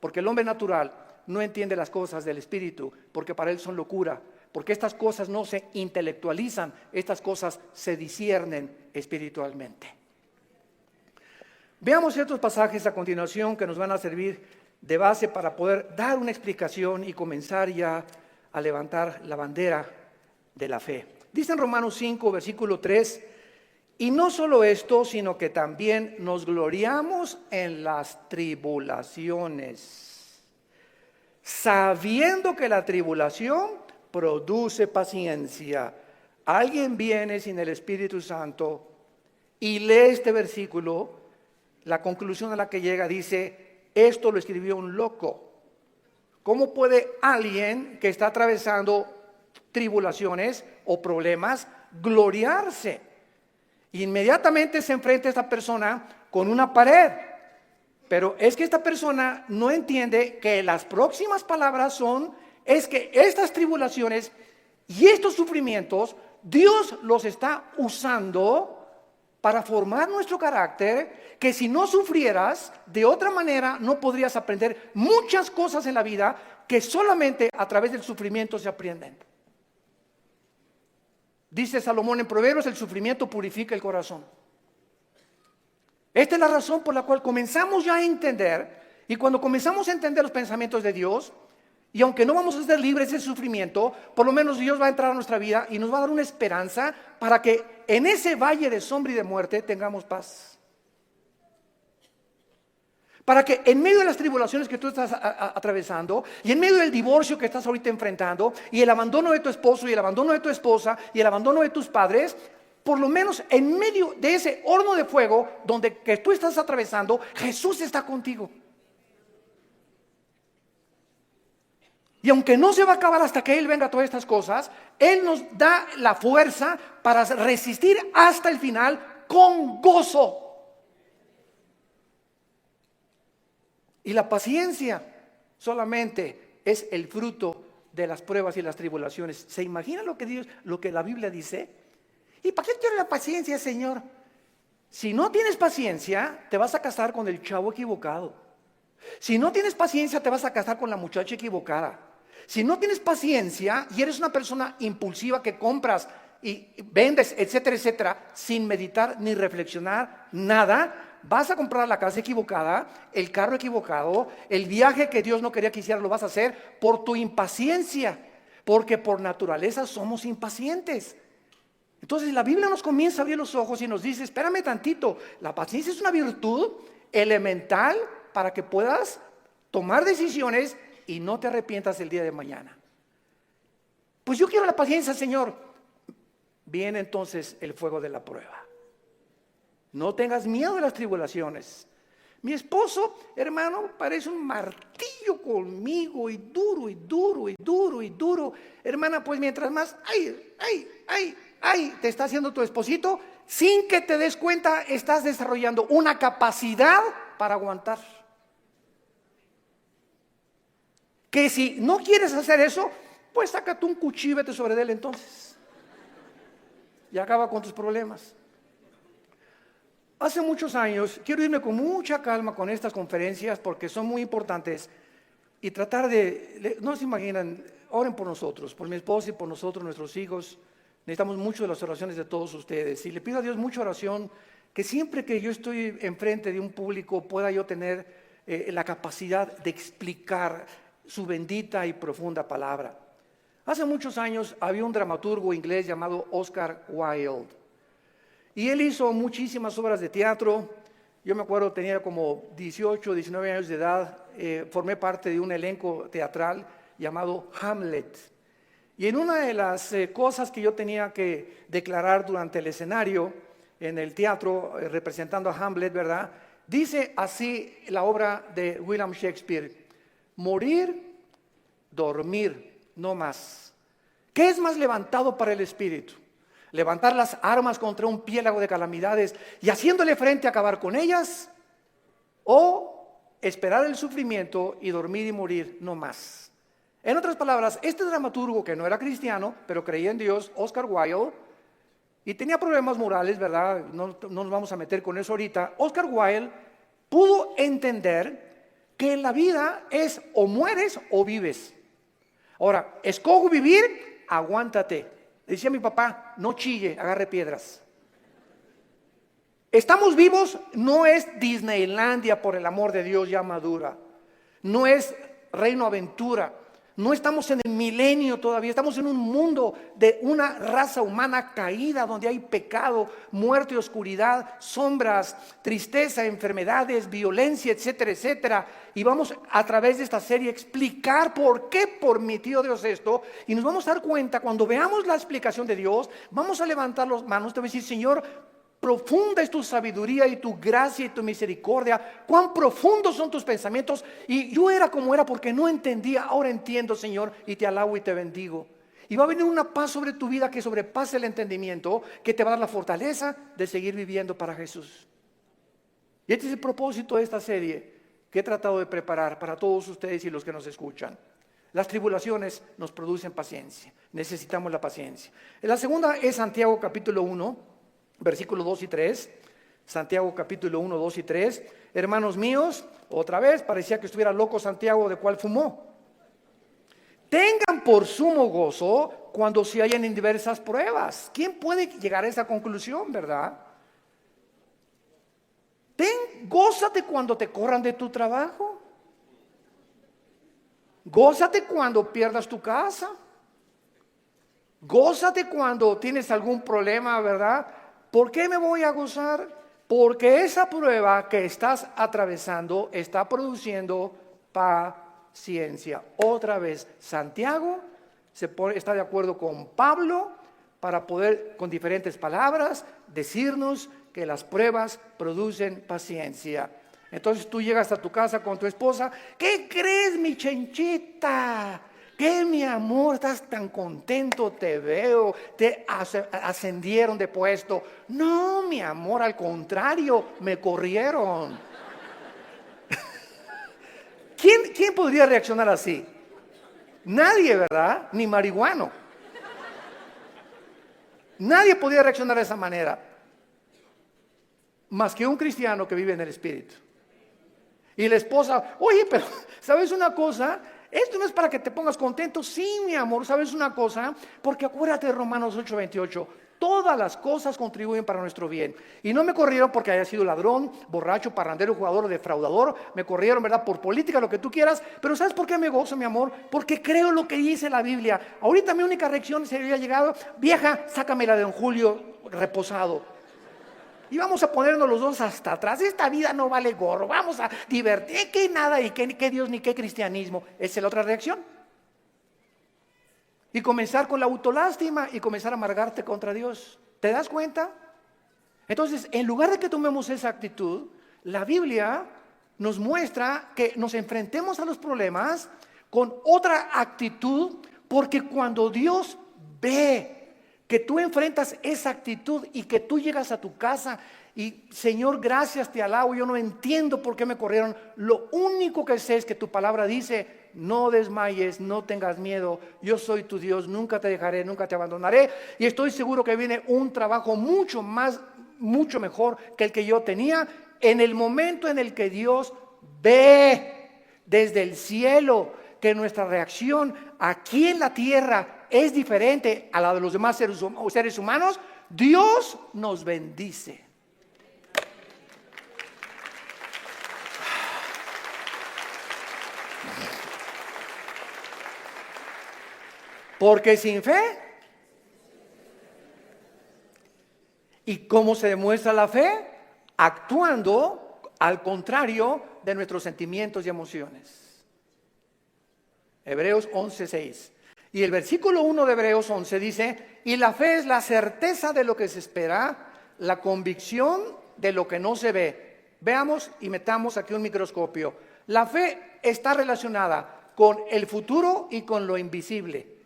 Porque el hombre natural no entiende las cosas del Espíritu, porque para él son locura. Porque estas cosas no se intelectualizan, estas cosas se disciernen espiritualmente. Veamos ciertos pasajes a continuación que nos van a servir de base para poder dar una explicación y comenzar ya a levantar la bandera de la fe. Dice en Romanos 5, versículo 3, y no solo esto, sino que también nos gloriamos en las tribulaciones, sabiendo que la tribulación produce paciencia. Alguien viene sin el Espíritu Santo y lee este versículo, la conclusión a la que llega dice, esto lo escribió un loco. ¿Cómo puede alguien que está atravesando tribulaciones o problemas gloriarse? Inmediatamente se enfrenta a esta persona con una pared. Pero es que esta persona no entiende que las próximas palabras es que estas tribulaciones y estos sufrimientos, Dios los está usando para formar nuestro carácter, que si no sufrieras, de otra manera no podrías aprender muchas cosas en la vida que solamente a través del sufrimiento se aprenden. Dice Salomón en Proverbios, el sufrimiento purifica el corazón. Esta es la razón por la cual comenzamos ya a entender, y cuando comenzamos a entender los pensamientos de Dios, y aunque no vamos a ser libres del sufrimiento, por lo menos Dios va a entrar a nuestra vida y nos va a dar una esperanza para que en ese valle de sombra y de muerte tengamos paz. Para que en medio de las tribulaciones que tú estás atravesando y en medio del divorcio que estás ahorita enfrentando y el abandono de tu esposo y el abandono de tu esposa y el abandono de tus padres, por lo menos en medio de ese horno de fuego donde que tú estás atravesando, Jesús está contigo. Y aunque no se va a acabar hasta que Él venga, todas estas cosas, Él nos da la fuerza para resistir hasta el final con gozo. Y la paciencia solamente es el fruto de las pruebas y las tribulaciones. ¿Se imagina lo que la Biblia dice? ¿Y para qué quiero la paciencia, Señor? Si no tienes paciencia, te vas a casar con el chavo equivocado. Si no tienes paciencia, te vas a casar con la muchacha equivocada. Si no tienes paciencia y eres una persona impulsiva que compras y vendes, etcétera, etcétera, sin meditar ni reflexionar nada, vas a comprar la casa equivocada, el carro equivocado, el viaje que Dios no quería que hicieras lo vas a hacer por tu impaciencia, porque por naturaleza somos impacientes. Entonces la Biblia nos comienza a abrir los ojos y nos dice, espérame tantito, la paciencia es una virtud elemental para que puedas tomar decisiones y no te arrepientas el día de mañana. Pues yo quiero la paciencia, Señor. Viene entonces el fuego de la prueba. No tengas miedo de las tribulaciones. Mi esposo, hermano, parece un martillo conmigo y duro y duro y duro y duro. Hermana, pues mientras más, te está haciendo tu esposito, sin que te des cuenta, estás desarrollando una capacidad para aguantar. Que si no quieres hacer eso, pues sácate un cuchillo y vete sobre él entonces. Y acaba con tus problemas. Hace muchos años, quiero irme con mucha calma con estas conferencias porque son muy importantes y tratar no se imaginan, oren por nosotros, por mi esposa y por nosotros, nuestros hijos. Necesitamos mucho de las oraciones de todos ustedes y le pido a Dios mucha oración, que siempre que yo estoy enfrente de un público pueda yo tener la capacidad de explicar su bendita y profunda palabra. Hace muchos años había un dramaturgo inglés llamado Oscar Wilde y él hizo muchísimas obras de teatro. Yo me acuerdo, tenía como 18, 19 años de edad, formé parte de un elenco teatral llamado Hamlet. Y en una de las cosas que yo tenía que declarar durante el escenario, en el teatro, representando a Hamlet, ¿verdad? Dice así la obra de William Shakespeare: morir, dormir, no más. ¿Qué es más levantado para el espíritu? ¿Levantar las armas contra un piélago de calamidades y haciéndole frente a acabar con ellas? ¿O esperar el sufrimiento y dormir y morir, no más? En otras palabras, este dramaturgo que no era cristiano, pero creía en Dios, Oscar Wilde, y tenía problemas morales, ¿verdad? No nos vamos a meter con eso ahorita. Oscar Wilde pudo entender que en la vida es o mueres o vives. Ahora, escojo vivir, aguántate. Decía mi papá, no chille, agarre piedras. Estamos vivos, no es Disneylandia, por el amor de Dios, ya madura. No es Reino Aventura. No estamos en el milenio todavía, estamos en un mundo de una raza humana caída, donde hay pecado, muerte y oscuridad, sombras, tristeza, enfermedades, violencia, etcétera, etcétera. Y vamos a través de esta serie a explicar por qué permitió Dios esto. Y nos vamos a dar cuenta, cuando veamos la explicación de Dios, vamos a levantar las manos, te voy a decir, Señor, profunda es tu sabiduría y tu gracia y tu misericordia. Cuán profundos son tus pensamientos. Y yo era como era porque no entendía. Ahora entiendo, Señor, y te alabo y te bendigo. Y va a venir una paz sobre tu vida que sobrepase el entendimiento, que te va a dar la fortaleza de seguir viviendo para Jesús. Y este es el propósito de esta serie que he tratado de preparar para todos ustedes y los que nos escuchan. Las tribulaciones nos producen paciencia. Necesitamos la paciencia. La segunda es Santiago capítulo 1. Versículos 2 y 3, Santiago capítulo 1, 2 y 3. Hermanos míos, otra vez, parecía que estuviera loco Santiago, de cuál fumó. Tengan por sumo gozo cuando se hallen en diversas pruebas. ¿Quién puede llegar a esa conclusión, verdad? Gózate cuando te corran de tu trabajo. Gózate cuando pierdas tu casa. Gózate cuando tienes algún problema, ¿verdad? ¿Por qué me voy a gozar? Porque esa prueba que estás atravesando está produciendo paciencia. Otra vez, Santiago está de acuerdo con Pablo para poder con diferentes palabras decirnos que las pruebas producen paciencia. Entonces tú llegas a tu casa con tu esposa, ¿qué crees, mi chenchita? ¿Qué, mi amor? Estás tan contento, te veo, te ascendieron de puesto. No, mi amor, al contrario, me corrieron. ¿Quién podría reaccionar así? Nadie, ¿verdad? Ni marihuano. Nadie podría reaccionar de esa manera, más que un cristiano que vive en el Espíritu. Y la esposa, oye, pero ¿sabes una cosa? Esto no es para que te pongas contento. Sí, mi amor, ¿sabes una cosa? Porque acuérdate de Romanos 8:28. Todas las cosas contribuyen para nuestro bien. Y no me corrieron porque haya sido ladrón, borracho, parrandero, jugador, defraudador. Me corrieron, ¿verdad? Por política, lo que tú quieras. Pero ¿sabes por qué me gozo, mi amor? Porque creo lo que dice la Biblia. Ahorita mi única reacción se había llegado, vieja, sácame la de don Julio reposado. Y vamos a ponernos los dos hasta atrás. Esta vida no vale gorro. Vamos a divertir. Que nada y que Dios ni qué cristianismo. Esa es la otra reacción. Y comenzar con la autolástima y comenzar a amargarte contra Dios. ¿Te das cuenta? Entonces, en lugar de que tomemos esa actitud, la Biblia nos muestra que nos enfrentemos a los problemas con otra actitud, porque cuando Dios ve que tú enfrentas esa actitud y que tú llegas a tu casa y Señor, gracias, te alabo, yo no entiendo por qué me corrieron. Lo único que sé es que tu palabra dice, no desmayes, no tengas miedo, yo soy tu Dios, nunca te dejaré, nunca te abandonaré. Y estoy seguro que viene un trabajo mucho mejor que el que yo tenía en el momento en el que Dios ve desde el cielo que nuestra reacción aquí en la tierra es diferente a la de los demás seres humanos. Dios nos bendice. Porque sin fe, ¿y cómo se demuestra la fe? Actuando al contrario de nuestros sentimientos y emociones. Hebreos 11:6. Y el versículo 1 de Hebreos 11 dice, y la fe es la certeza de lo que se espera, la convicción de lo que no se ve. Veamos y metamos aquí un microscopio. La fe está relacionada con el futuro y con lo invisible.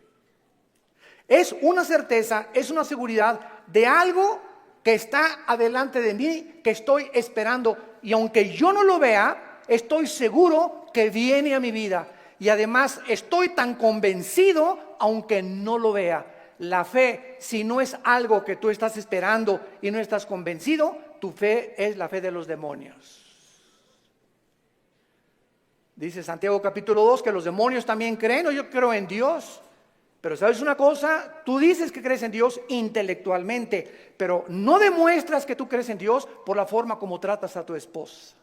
Es una certeza, es una seguridad de algo que está adelante de mí, que estoy esperando. Y aunque yo no lo vea, estoy seguro que viene a mi vida. Y además estoy tan convencido, aunque no lo vea. La fe, si no es algo que tú estás esperando y no estás convencido, tu fe es la fe de los demonios. Dice Santiago capítulo 2 que los demonios también creen, o yo creo en Dios. Pero ¿sabes una cosa? Tú dices que crees en Dios intelectualmente, pero no demuestras que tú crees en Dios por la forma como tratas a tu esposa,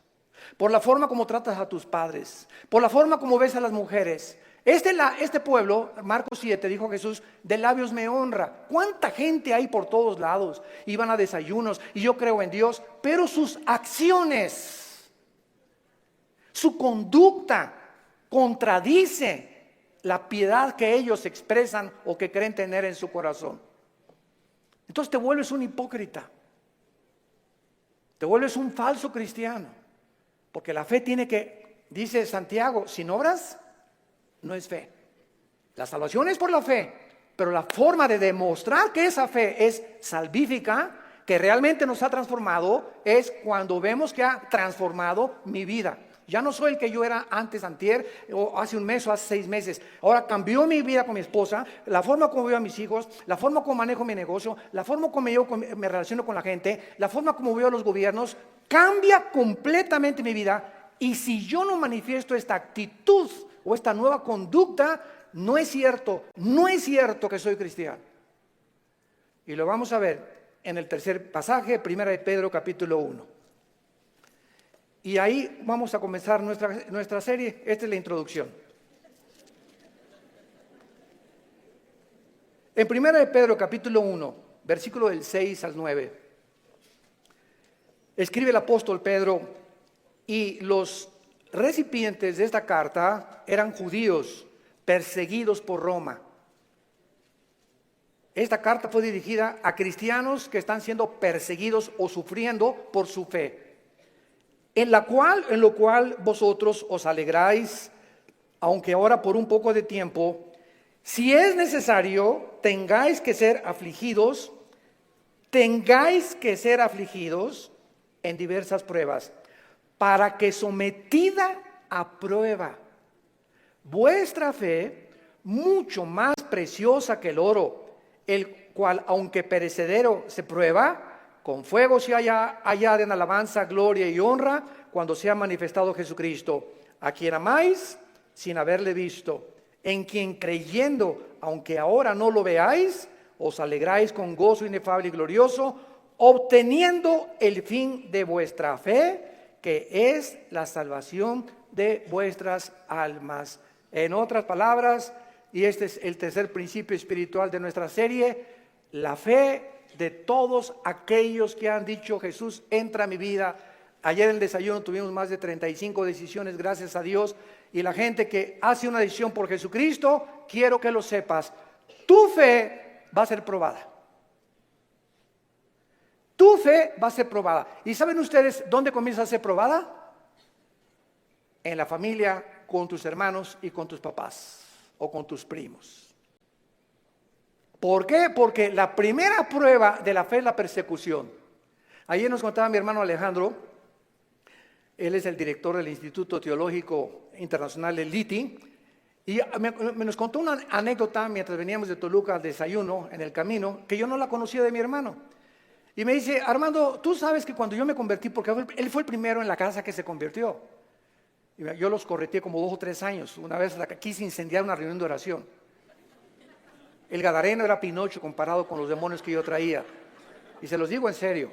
por la forma como tratas a tus padres, por la forma como ves a las mujeres. Este pueblo, Marcos 7, dijo Jesús, de labios me honra. ¿Cuánta gente hay por todos lados? Iban a desayunos y yo creo en Dios, pero sus acciones, su conducta contradice la piedad que ellos expresan o que creen tener en su corazón. Entonces te vuelves un hipócrita, te vuelves un falso cristiano, porque la fe tiene que, dice Santiago, sin obras no es fe. La salvación es por la fe, pero la forma de demostrar que esa fe es salvífica, que realmente nos ha transformado, es cuando vemos que ha transformado mi vida. Ya no soy el que yo era antes, antier, o hace un mes o hace 6 meses. Ahora cambió mi vida con mi esposa, la forma como veo a mis hijos, la forma como manejo mi negocio, la forma como me relaciono con la gente, la forma como veo a los gobiernos, cambia completamente mi vida. Y si yo no manifiesto esta actitud o esta nueva conducta, no es cierto que soy cristiano. Y lo vamos a ver en el tercer pasaje, 1 de Pedro capítulo 1. Y ahí vamos a comenzar nuestra serie. Esta es la introducción. En 1 de Pedro capítulo 1, versículo del 6 al 9, escribe el apóstol Pedro, y los recipientes de esta carta eran judíos perseguidos por Roma. Esta carta fue dirigida a cristianos que están siendo perseguidos o sufriendo por su fe, en lo cual vosotros os alegráis, aunque ahora por un poco de tiempo, si es necesario, tengáis que ser afligidos en diversas pruebas, para que sometida a prueba vuestra fe, mucho más preciosa que el oro, el cual, aunque perecedero, se prueba, con fuego se hallada en alabanza, gloria y honra, cuando sea manifestado Jesucristo, a quien amáis sin haberle visto, en quien creyendo, aunque ahora no lo veáis, os alegráis con gozo inefable y glorioso, obteniendo el fin de vuestra fe, que es la salvación de vuestras almas. En otras palabras, y este es el tercer principio espiritual de nuestra serie, la fe de todos aquellos que han dicho: Jesús, entra a mi vida. Ayer en el desayuno tuvimos más de 35 decisiones, gracias a Dios. Y la gente que hace una decisión por Jesucristo, quiero que lo sepas, tu fe va a ser probada. Tu fe va a ser probada. ¿Y saben ustedes dónde comienza a ser probada? En la familia, con tus hermanos y con tus papás o con tus primos. ¿Por qué? Porque la primera prueba de la fe es la persecución. Ayer nos contaba mi hermano Alejandro, él es el director del Instituto Teológico Internacional del LITI, y me nos contó una anécdota mientras veníamos de Toluca al desayuno en el camino, que yo no la conocía de mi hermano. Y me dice: Armando, tú sabes que cuando yo me convertí, porque él fue el primero en la casa que se convirtió, y yo los correteé como 2 o 3 años, una vez quise incendiar una reunión de oración. El gadareno era Pinocho comparado con los demonios que yo traía, y se los digo en serio.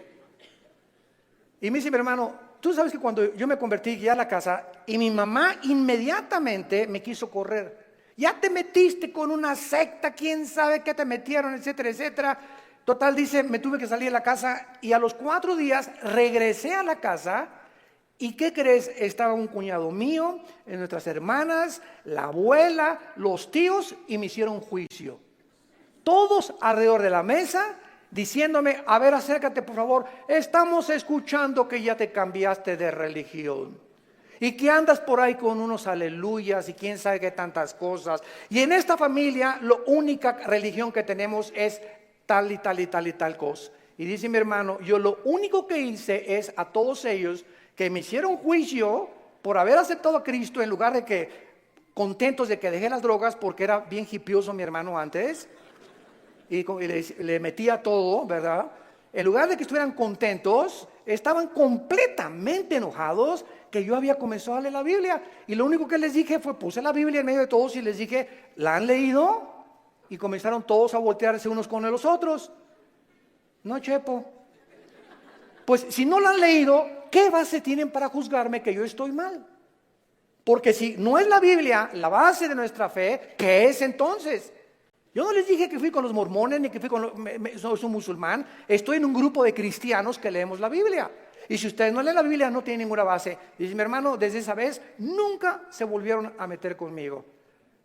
Y me dice mi hermano: tú sabes que cuando yo me convertí, llegué a la casa y mi mamá inmediatamente me quiso correr. Ya te metiste con una secta, quién sabe qué te metieron, etcétera, etcétera. Total, dice, me tuve que salir de la casa y a los 4 días regresé a la casa. ¿Y qué crees? Estaba un cuñado mío, nuestras hermanas, la abuela, los tíos, y me hicieron juicio. Todos alrededor de la mesa, diciéndome: a ver, acércate por favor, estamos escuchando que ya te cambiaste de religión y que andas por ahí con unos aleluyas y quién sabe qué tantas cosas, y en esta familia la única religión que tenemos es tal y tal y tal y tal cosa. Y dice mi hermano: yo lo único que hice es a todos ellos que me hicieron juicio por haber aceptado a Cristo, en lugar de que contentos de que dejé las drogas, porque era bien hipioso mi hermano antes, y le metía todo, ¿verdad? En lugar de que estuvieran contentos, estaban completamente enojados que yo había comenzado a leer la Biblia. Y lo único que les dije fue, puse la Biblia en medio de todos y les dije: ¿la han leído? Y comenzaron todos a voltearse unos con los otros. No, Chepo. Pues si no la han leído, ¿qué base tienen para juzgarme que yo estoy mal? Porque si no es la Biblia la base de nuestra fe, ¿qué es entonces? Yo no les dije que fui con los mormones ni que fui con soy un musulmán. Estoy en un grupo de cristianos que leemos la Biblia. Y si ustedes no leen la Biblia, no tienen ninguna base. Dice mi hermano: desde esa vez nunca se volvieron a meter conmigo.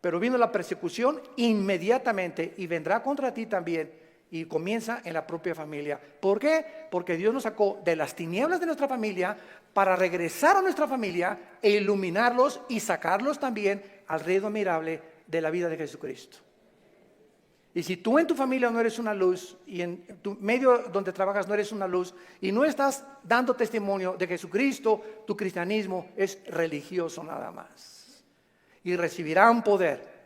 Pero vino la persecución inmediatamente, y vendrá contra ti también, y comienza en la propia familia. ¿Por qué? Porque Dios nos sacó de las tinieblas de nuestra familia para regresar a nuestra familia e iluminarlos y sacarlos también al reino admirable de la vida de Jesucristo. Y si tú en tu familia no eres una luz, y en tu medio donde trabajas no eres una luz, y no estás dando testimonio de Jesucristo, tu cristianismo es religioso nada más. Y recibirán poder.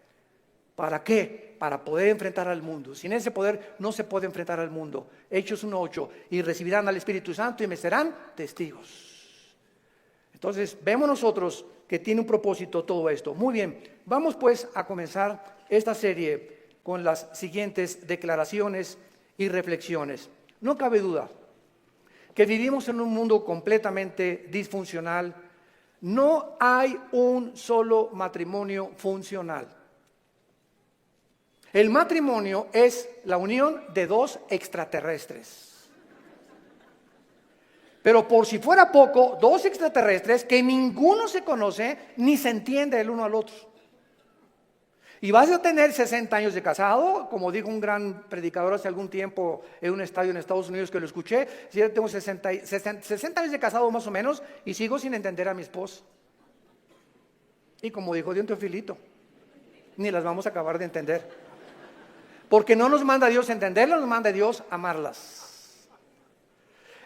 ¿Para qué? Para poder enfrentar al mundo. Sin ese poder no se puede enfrentar al mundo. Hechos 1:8. Y recibirán al Espíritu Santo y me serán testigos. Entonces vemos nosotros que tiene un propósito todo esto. Muy bien, vamos pues a comenzar esta serie con las siguientes declaraciones y reflexiones. No cabe duda que vivimos en un mundo completamente disfuncional. No hay un solo matrimonio funcional. El matrimonio es la unión de 2 extraterrestres. Pero por si fuera poco, 2 extraterrestres que ninguno se conoce ni se entiende el uno al otro. Y vas a tener 60 años de casado, como dijo un gran predicador hace algún tiempo en un estadio en Estados Unidos que lo escuché. Si yo tengo 60 años de casado más o menos y sigo sin entender a mi esposa. Y como dijo Dios Teofilito, ni las vamos a acabar de entender. Porque no nos manda Dios entenderlas, nos manda Dios amarlas.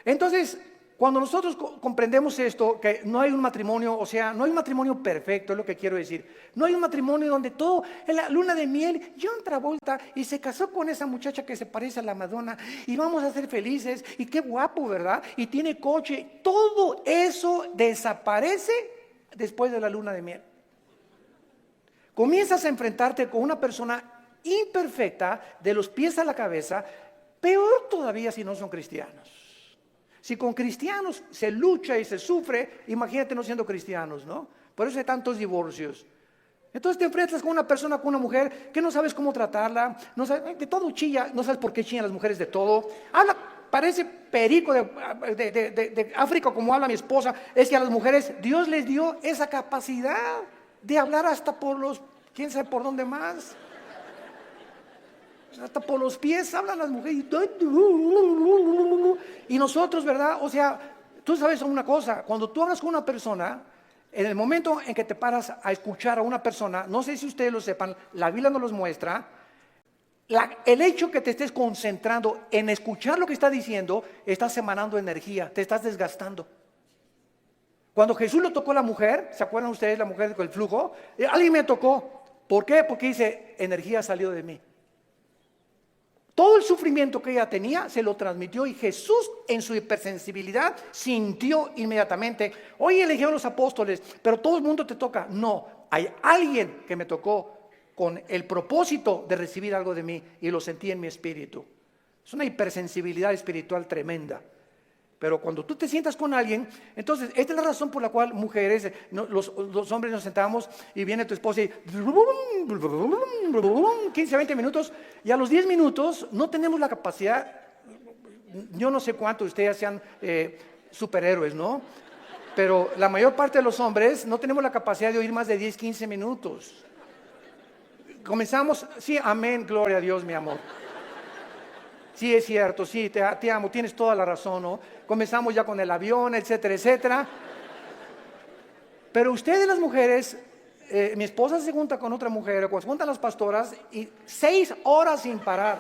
Entonces, cuando nosotros comprendemos esto, que no hay un matrimonio, o sea, no hay un matrimonio perfecto, es lo que quiero decir. No hay un matrimonio donde todo, en la luna de miel, John Travolta y se casó con esa muchacha que se parece a la Madonna y vamos a ser felices y qué guapo, ¿verdad? Y tiene coche. Todo eso desaparece después de la luna de miel. Comienzas a enfrentarte con una persona imperfecta de los pies a la cabeza, peor todavía si no son cristianos. Si con cristianos se lucha y se sufre, imagínate no siendo cristianos, ¿no? Por eso hay tantos divorcios. Entonces te enfrentas con una persona, con una mujer que no sabes cómo tratarla, no sabes, de todo chilla, no sabes por qué chillan las mujeres de todo. Habla, parece perico de África como habla mi esposa. Es que a las mujeres Dios les dio esa capacidad de hablar hasta por los, quién sabe por dónde más. Hasta por los pies hablan las mujeres. Y nosotros, ¿verdad? O sea, tú sabes una cosa, cuando tú hablas con una persona, en el momento en que te paras a escuchar a una persona, no sé si ustedes lo sepan, la Biblia nos los muestra, el hecho que te estés concentrando en escuchar lo que está diciendo, estás emanando energía, te estás desgastando. Cuando Jesús lo tocó a la mujer, ¿se acuerdan ustedes la mujer con el flujo? Alguien me tocó. ¿Por qué? Porque dice, energía salió de mí. Todo el sufrimiento que ella tenía se lo transmitió y Jesús en su hipersensibilidad sintió inmediatamente. Hoy eligieron los apóstoles, pero todo el mundo te toca. No, hay alguien que me tocó con el propósito de recibir algo de mí y lo sentí en mi espíritu. Es una hipersensibilidad espiritual tremenda. Pero cuando tú te sientas con alguien, entonces esta es la razón por la cual mujeres, los hombres nos sentamos y viene tu esposa y 15, 20 minutos y a los 10 minutos no tenemos la capacidad, yo no sé cuántos ustedes sean superhéroes, ¿no? Pero la mayor parte de los hombres no tenemos la capacidad de oír más de 10, 15 minutos. Comenzamos, sí, amén, gloria a Dios, mi amor. Sí, es cierto, sí, te amo, tienes toda la razón, ¿no? Comenzamos ya con el avión, etcétera, etcétera. Pero ustedes las mujeres, mi esposa se junta con otra mujer, o se juntan las pastoras, y 6 horas sin parar.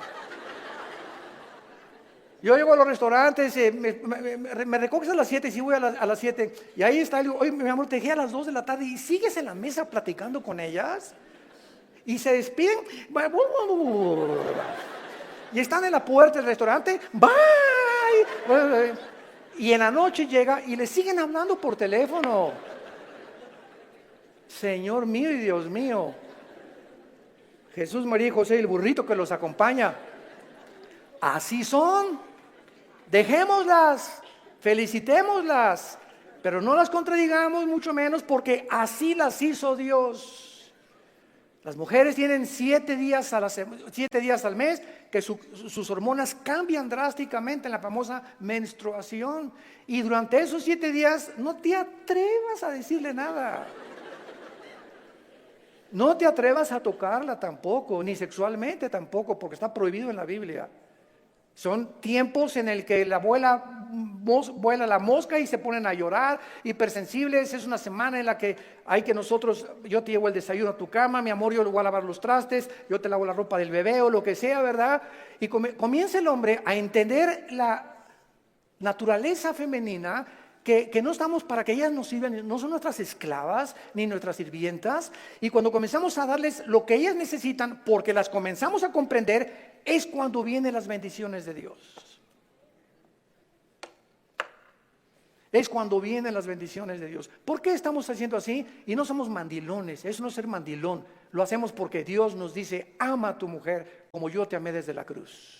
Yo llego a los restaurantes, me recoges a las 7, y sí voy a las 7, y ahí está, digo, oye, mi amor, te dejé a las 2 de la tarde, y sigues en la mesa platicando con ellas, y se despiden, y están en la puerta del restaurante, bye, y en la noche llega y le siguen hablando por teléfono. Señor mío y Dios mío, Jesús, María y José y el burrito que los acompaña, así son. Dejémoslas, felicitémoslas, pero no las contradigamos, mucho menos, porque así las hizo Dios. Las mujeres tienen 7 días al mes que sus hormonas cambian drásticamente en la famosa menstruación. Y durante esos 7 días no te atrevas a decirle nada. No te atrevas a tocarla tampoco, ni sexualmente tampoco, porque está prohibido en la Biblia. Son tiempos en el que vuela la mosca y se ponen a llorar, hipersensibles. Es una semana en la que hay que yo te llevo el desayuno a tu cama, mi amor, yo le voy a lavar los trastes, yo te lavo la ropa del bebé o lo que sea, ¿verdad? Y comienza el hombre a entender la naturaleza femenina, que no estamos para que ellas nos sirvan, no son nuestras esclavas ni nuestras sirvientas. Y cuando comenzamos a darles lo que ellas necesitan, porque las comenzamos a comprender, es cuando vienen las bendiciones de Dios. Es cuando vienen las bendiciones de Dios. ¿Por qué estamos haciendo así? Y no somos mandilones, eso no es ser mandilón. Lo hacemos porque Dios nos dice, ama a tu mujer como yo te amé desde la cruz.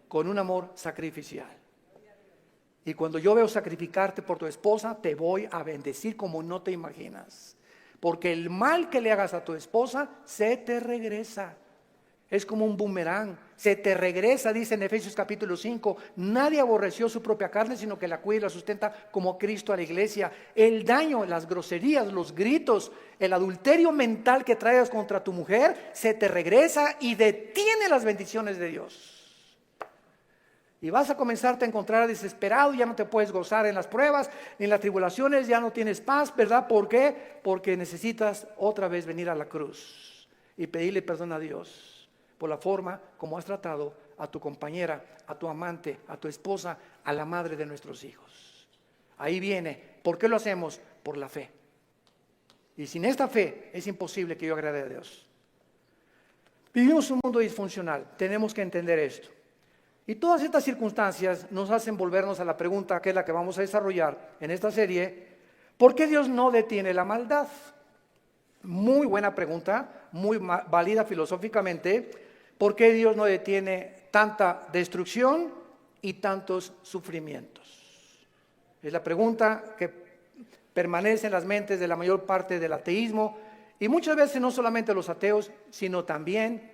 Con un amor sacrificial. Y cuando yo veo sacrificarte por tu esposa, te voy a bendecir como no te imaginas. Porque el mal que le hagas a tu esposa, se te regresa. Es como un boomerang, se te regresa, dice en Efesios capítulo 5, nadie aborreció su propia carne, sino que la cuida y la sustenta como Cristo a la iglesia. El daño, las groserías, los gritos, el adulterio mental que traigas contra tu mujer, se te regresa y detiene las bendiciones de Dios. Y vas a comenzarte a encontrar desesperado, ya no te puedes gozar en las pruebas, ni en las tribulaciones, ya no tienes paz, ¿verdad? ¿Por qué? Porque necesitas otra vez venir a la cruz y pedirle perdón a Dios por la forma como has tratado a tu compañera, a tu amante, a tu esposa, a la madre de nuestros hijos. Ahí viene. ¿Por qué lo hacemos? Por la fe. Y sin esta fe es imposible que yo agrade a Dios. Vivimos un mundo disfuncional, tenemos que entender esto. Y todas estas circunstancias nos hacen volvernos a la pregunta que es la que vamos a desarrollar en esta serie: ¿por qué Dios no detiene la maldad? Muy buena pregunta, muy válida filosóficamente. ¿Por qué Dios no detiene tanta destrucción y tantos sufrimientos? Es la pregunta que permanece en las mentes de la mayor parte del ateísmo, y muchas veces no solamente de los ateos, sino también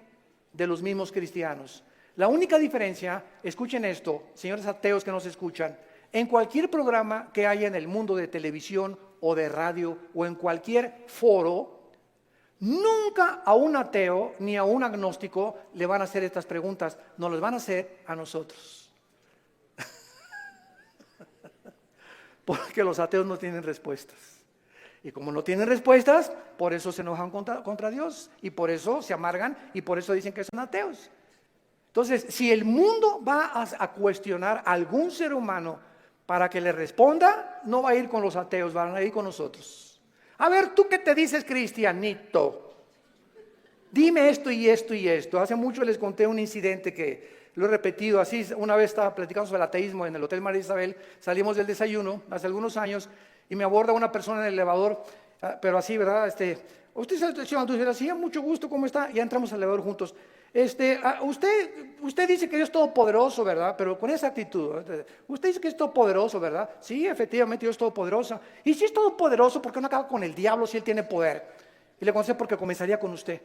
de los mismos cristianos. La única diferencia, escuchen esto, señores ateos que nos escuchan, en cualquier programa que haya en el mundo de televisión o de radio o en cualquier foro, nunca a un ateo ni a un agnóstico le van a hacer estas preguntas, nos las van a hacer a nosotros. Porque los ateos no tienen respuestas. Y como no tienen respuestas, por eso se enojan contra Dios, y por eso se amargan, y por eso dicen que son ateos. Entonces, si el mundo va a cuestionar a algún ser humano para que le responda, no va a ir con los ateos, van a ir con nosotros. A ver, ¿tú qué te dices, cristianito? Dime esto y esto y esto. Hace mucho les conté un incidente que lo he repetido así. Una vez estaba platicando sobre el ateísmo en el Hotel María Isabel, salimos del desayuno hace algunos años y me aborda una persona en el elevador, pero así, ¿verdad? ¿Usted es el señor Andrés? Sí, mucho gusto, ¿cómo está? Ya entramos al elevador juntos. Usted dice que Dios es todopoderoso, ¿verdad? Pero con esa actitud. Usted dice que es todopoderoso, ¿verdad? Sí, efectivamente Dios es todopoderoso. Y si es todopoderoso, ¿por qué no acaba con el diablo si él tiene poder? Y le contesté: porque comenzaría con usted.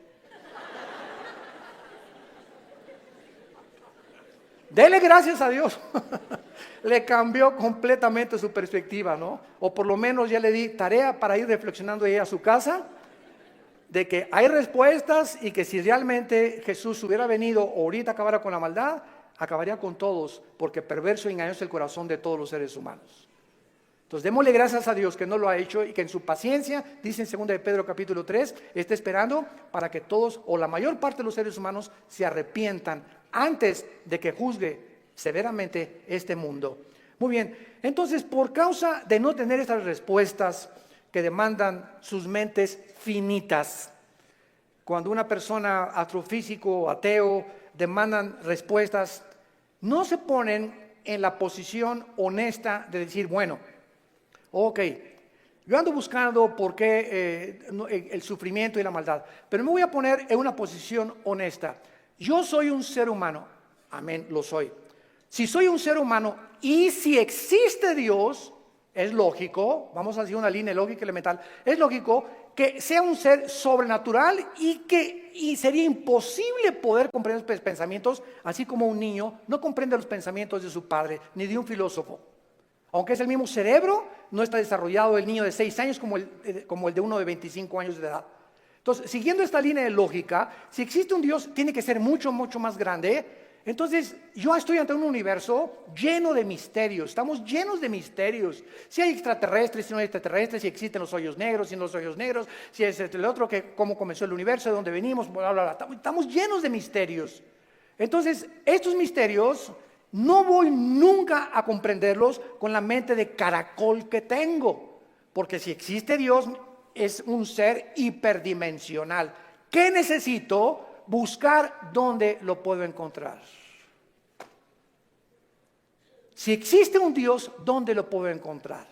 Dele gracias a Dios. Le cambió completamente su perspectiva, ¿no? O por lo menos ya le di tarea para ir reflexionando ahí a su casa, de que hay respuestas y que si realmente Jesús hubiera venido o ahorita acabara con la maldad, acabaría con todos, porque perverso y engañoso es el corazón de todos los seres humanos. Entonces démosle gracias a Dios que no lo ha hecho y que en su paciencia, dice en 2 de Pedro capítulo 3, está esperando para que todos o la mayor parte de los seres humanos se arrepientan antes de que juzgue severamente este mundo. Muy bien, entonces por causa de no tener estas respuestas que demandan sus mentes finitas, cuando una persona astrofísico o ateo demandan respuestas, no se ponen en la posición honesta de decir: bueno, ok, yo ando buscando por qué el sufrimiento y la maldad, pero me voy a poner en una posición honesta. Yo soy un ser humano, amén, lo soy. Si soy un ser humano y si existe Dios, es lógico, vamos a hacer una línea lógica elemental, es lógico que sea un ser sobrenatural y sería imposible poder comprender los pensamientos, así como un niño no comprende los pensamientos de su padre, ni de un filósofo. Aunque es el mismo cerebro, no está desarrollado el niño de 6 años como el de uno de 25 años de edad. Entonces, siguiendo esta línea de lógica, si existe un Dios, tiene que ser mucho, mucho más grande. Entonces, yo estoy ante un universo lleno de misterios, estamos llenos de misterios. Si hay extraterrestres, si no hay extraterrestres, si existen los hoyos negros, si no los hoyos negros, si es el otro, que cómo comenzó el universo, de dónde venimos, bla, bla, bla. Estamos llenos de misterios. Entonces, estos misterios no voy nunca a comprenderlos con la mente de caracol que tengo, porque si existe Dios, es un ser hiperdimensional. ¿Qué necesito? Buscar dónde lo puedo encontrar. Si existe un Dios, ¿dónde lo puedo encontrar?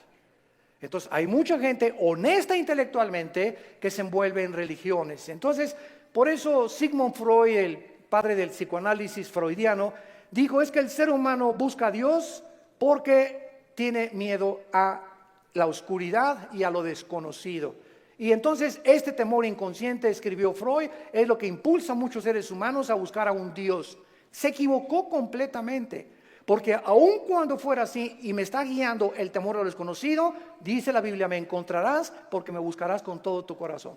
Entonces hay mucha gente honesta intelectualmente que se envuelve en religiones. Entonces, por eso Sigmund Freud, el padre del psicoanálisis freudiano, dijo: es que el ser humano busca a Dios porque tiene miedo a la oscuridad y a lo desconocido. Y entonces este temor inconsciente, escribió Freud, es lo que impulsa a muchos seres humanos a buscar a un Dios. Se equivocó completamente, porque aun cuando fuera así y me está guiando el temor a lo desconocido, dice la Biblia, me encontrarás porque me buscarás con todo tu corazón.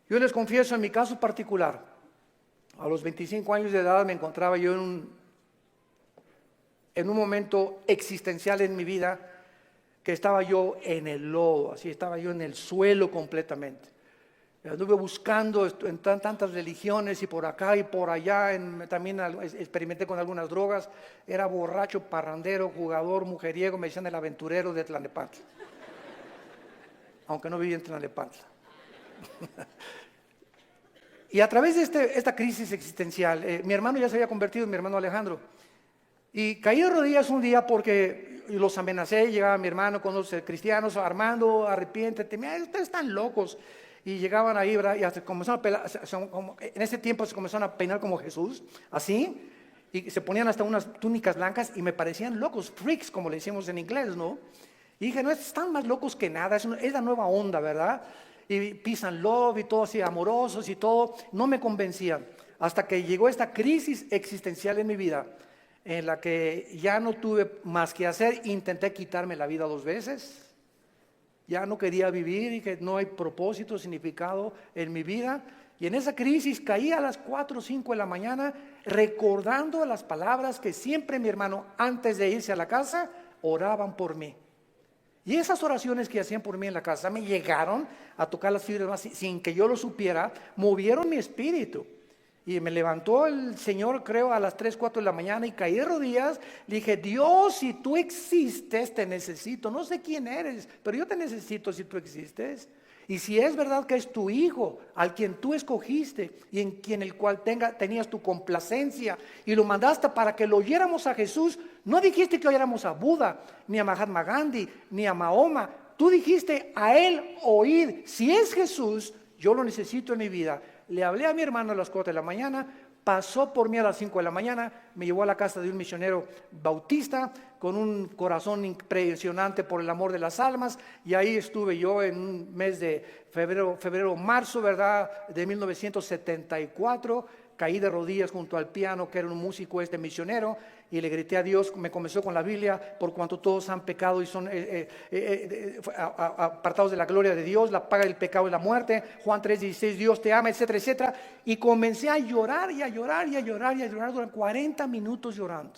Yo les confieso, en mi caso particular, a los 25 años de edad me encontraba yo en un momento existencial en mi vida, que estaba yo en el lodo, así estaba yo en el suelo completamente. Anduve buscando en tantas religiones y por acá y por allá, también experimenté con algunas drogas, era borracho, parrandero, jugador, mujeriego, me decían el aventurero de Tlalnepantla, aunque no vivía en Tlalnepantla. Y a través de esta crisis existencial, mi hermano ya se había convertido en mi hermano Alejandro. Y caí de rodillas un día porque los amenacé, llegaba mi hermano con los cristianos, Armando, arrepiéntete, mira, ustedes están locos. Y llegaban ahí, ¿verdad? Y hasta comenzaron a pelar, en ese tiempo se comenzaron a peinar como Jesús, así, y se ponían hasta unas túnicas blancas y me parecían locos, freaks, como le decimos en inglés, ¿no? Y dije, no, están más locos que nada, es la nueva onda, ¿verdad? Y peace and love y todo así, amorosos y todo, no me convencían. Hasta que llegó esta crisis existencial en mi vida, en la que ya no tuve más que hacer, intenté quitarme la vida 2 veces, ya no quería vivir y que no hay propósito, significado en mi vida. Y en esa crisis caí a las 4 o 5 de la mañana recordando las palabras que siempre mi hermano, antes de irse a la casa, oraban por mí. Y esas oraciones que hacían por mí en la casa me llegaron a tocar las fibras más sin que yo lo supiera, movieron mi espíritu. Y me levantó el Señor, creo, a las 3, 4 de la mañana y caí de rodillas. Le dije, Dios, si tú existes, te necesito. No sé quién eres, pero yo te necesito si tú existes. Y si es verdad que es tu Hijo, al quien tú escogiste y en quien el cual tenías tu complacencia y lo mandaste para que lo oyéramos a Jesús, no dijiste que oyéramos a Buda, ni a Mahatma Gandhi, ni a Mahoma. Tú dijiste a Él oír. Si es Jesús, yo lo necesito en mi vida. Le hablé a mi hermano a las 4 de la mañana, pasó por mí a las 5 de la mañana, me llevó a la casa de un misionero bautista con un corazón impresionante por el amor de las almas, y ahí estuve yo en un mes de febrero, marzo, ¿verdad?, de 1974, caí de rodillas junto al piano, que era un músico misionero, y le grité a Dios, me comenzó con la Biblia, por cuanto todos han pecado y son apartados de la gloria de Dios, la paga del pecado y la muerte, Juan 3:16, Dios te ama, etcétera, etcétera, y comencé a llorar y a llorar y a llorar y a llorar durante 40 minutos llorando.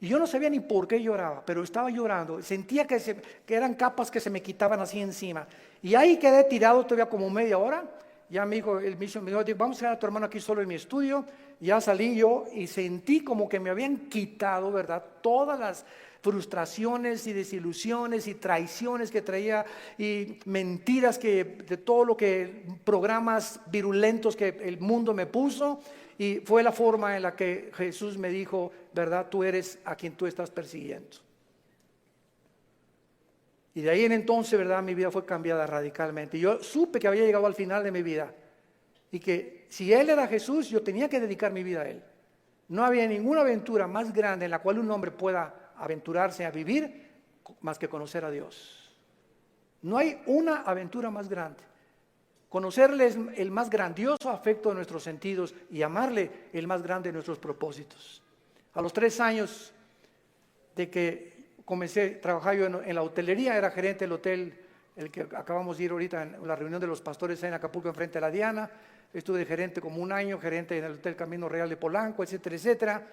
Y yo no sabía ni por qué lloraba, pero estaba llorando, sentía que eran capas que se me quitaban así encima, y ahí quedé tirado todavía como media hora. Ya me dijo, el misionero, vamos a dejar a tu hermano aquí solo en mi estudio. Ya salí yo y sentí como que me habían quitado, ¿verdad?, todas las frustraciones y desilusiones y traiciones que traía y mentiras de todo lo que, programas virulentos que el mundo me puso. Y fue la forma en la que Jesús me dijo, ¿verdad?, tú eres a quien tú estás persiguiendo. Y de ahí en entonces, ¿verdad?, mi vida fue cambiada radicalmente. Y yo supe que había llegado al final de mi vida y que si Él era Jesús, yo tenía que dedicar mi vida a Él. No había ninguna aventura más grande en la cual un hombre pueda aventurarse a vivir más que conocer a Dios. No hay una aventura más grande. Conocerle es el más grandioso afecto de nuestros sentidos y amarle el más grande de nuestros propósitos. A los 3 años de que comencé a trabajar yo en la hotelería, era gerente del hotel, el que acabamos de ir ahorita en la reunión de los pastores en Acapulco, enfrente de la Diana. Estuve de gerente como 1 año, gerente en el Hotel Camino Real de Polanco, etcétera, etcétera.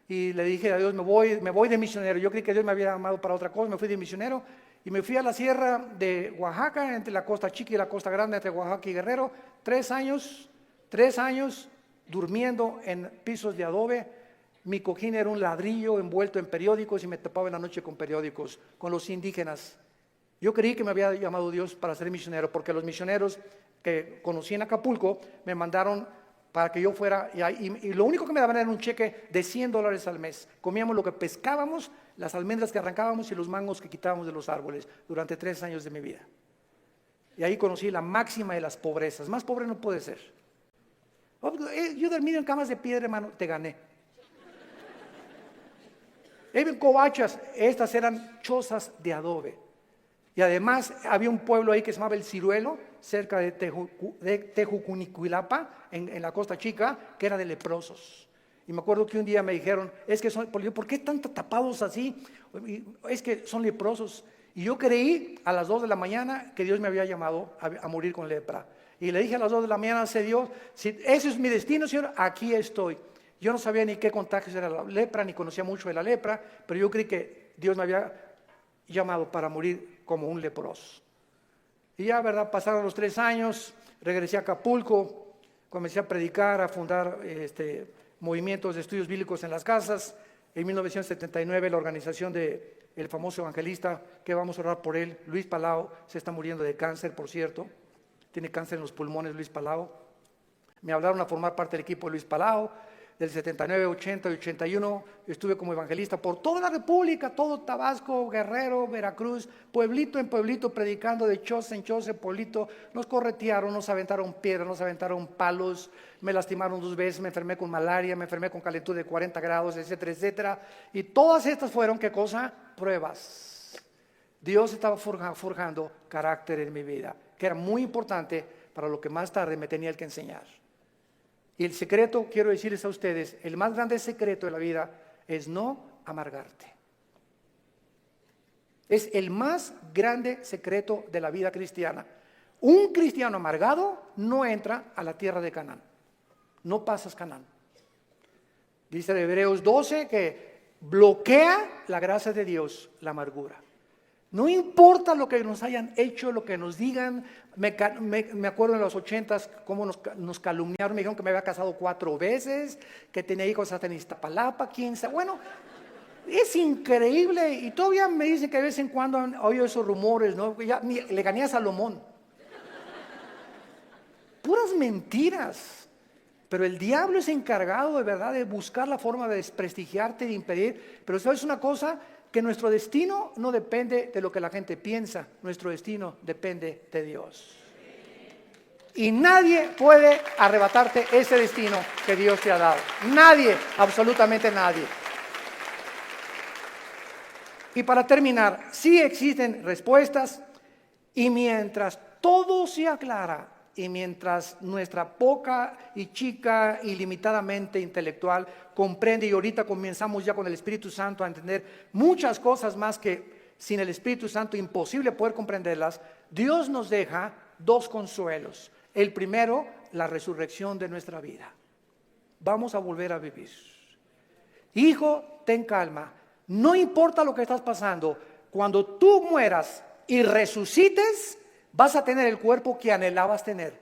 Y le dije a Dios, me voy de misionero. Yo creí que Dios me había llamado para otra cosa, me fui de misionero y me fui a la sierra de Oaxaca, entre la costa chica y la costa grande, entre Oaxaca y Guerrero. 3 años durmiendo en pisos de adobe. Mi cojín era un ladrillo envuelto en periódicos y me tapaba en la noche con periódicos, con los indígenas. Yo creí que me había llamado Dios para ser misionero, porque los misioneros que conocí en Acapulco me mandaron para que yo fuera, y lo único que me daban era un cheque de $100 al mes. Comíamos lo que pescábamos, las almendras que arrancábamos y los mangos que quitábamos de los árboles durante 3 años de mi vida. Y ahí conocí la máxima de las pobrezas. Más pobre no puede ser. Yo dormido en camas de piedra, hermano, te gané. En covachas, estas eran chozas de adobe. Y además había un pueblo ahí que se llamaba El Ciruelo, cerca de Tejucunicuilapa, en la Costa Chica, que era de leprosos. Y me acuerdo que un día me dijeron, es que ¿por qué están tapados así? Es que son leprosos. Y yo creí a las 2 de la mañana que Dios me había llamado a morir con lepra. Y le dije a las 2 de la mañana, Dios, si ese es mi destino, Señor, aquí estoy. Yo no sabía ni qué contagios era la lepra, ni conocía mucho de la lepra, pero yo creí que Dios me había llamado para morir como un leproso. Y ya, ¿verdad? Pasaron los 3 años, regresé a Acapulco, comencé a predicar, a fundar movimientos de estudios bíblicos en las casas. En 1979 la organización del famoso evangelista, que vamos a orar por él, Luis Palau, se está muriendo de cáncer, por cierto. Tiene cáncer en los pulmones, Luis Palau. Me hablaron a formar parte del equipo de Luis Palau. Del 79, 80 y 81 estuve como evangelista por toda la República, todo Tabasco, Guerrero, Veracruz, pueblito en pueblito, predicando de choza en choza, pueblito. Nos corretearon, nos aventaron piedras, nos aventaron palos, me lastimaron 2 veces, me enfermé con malaria, me enfermé con calentura de 40 grados, etcétera, etcétera. Y todas estas fueron, ¿qué cosa? Pruebas. Dios estaba forjando carácter en mi vida, que era muy importante para lo que más tarde me tenía que enseñar. Y el secreto, quiero decirles a ustedes, el más grande secreto de la vida es no amargarte. Es el más grande secreto de la vida cristiana. Un cristiano amargado no entra a la tierra de Canaán. No pasas Canaán. Dice en Hebreos 12 que bloquea la gracia de Dios la amargura. No importa lo que nos hayan hecho, lo que nos digan. Me acuerdo en los 80s cómo nos calumniaron. Me dijeron que me había casado 4 veces, que tenía hijos hasta en Iztapalapa, 15. Bueno, es increíble. Y todavía me dicen que de vez en cuando han oído esos rumores, ¿no? Ya le gané a Salomón. Puras mentiras. Pero el diablo es encargado de verdad de buscar la forma de desprestigiarte, de impedir. Pero ¿sabes una cosa? Que nuestro destino no depende de lo que la gente piensa, nuestro destino depende de Dios. Y nadie puede arrebatarte ese destino que Dios te ha dado. Nadie, absolutamente nadie. Y para terminar, sí existen respuestas, y mientras todo se aclara, y mientras nuestra poca y chica y limitadamente intelectual comprende, y ahorita comenzamos ya con el Espíritu Santo a entender muchas cosas más que sin el Espíritu Santo imposible poder comprenderlas, Dios nos deja 2 consuelos. El primero, la resurrección de nuestra vida. Vamos a volver a vivir. Hijo, ten calma. No importa lo que estás pasando, cuando tú mueras y resucites, vas a tener el cuerpo que anhelabas tener.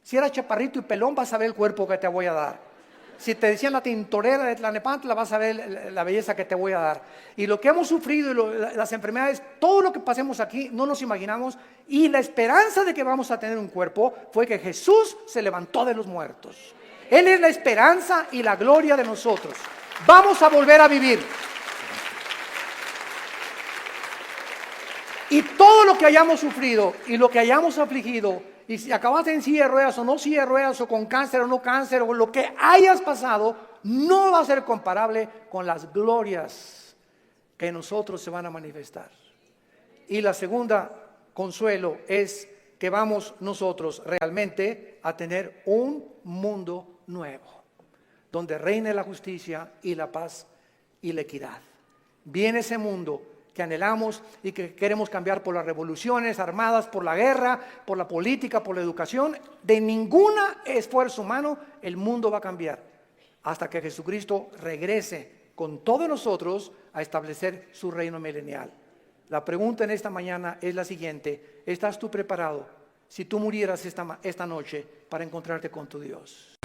Si eras chaparrito y pelón, vas a ver el cuerpo que te voy a dar. Si te decían la tintorera de Tlalnepantla, vas a ver la belleza que te voy a dar. Y lo que hemos sufrido y las enfermedades, todo lo que pasemos aquí, no nos imaginamos. Y la esperanza de que vamos a tener un cuerpo fue que Jesús se levantó de los muertos. Él es la esperanza y la gloria de nosotros. Vamos a volver a vivir. Y todo lo que hayamos sufrido y lo que hayamos afligido, y si acabaste en silla de ruedas o no silla de ruedas, o con cáncer o no cáncer, o lo que hayas pasado, no va a ser comparable con las glorias que en nosotros se van a manifestar. Y la segunda consuelo es que vamos nosotros realmente a tener un mundo nuevo, donde reine la justicia y la paz y la equidad. Viene ese mundo que anhelamos y que queremos cambiar por las revoluciones armadas, por la guerra, por la política, por la educación. De ningún esfuerzo humano el mundo va a cambiar hasta que Jesucristo regrese con todos nosotros a establecer su reino milenial. La pregunta en esta mañana es la siguiente: ¿estás tú preparado si tú murieras esta noche para encontrarte con tu Dios?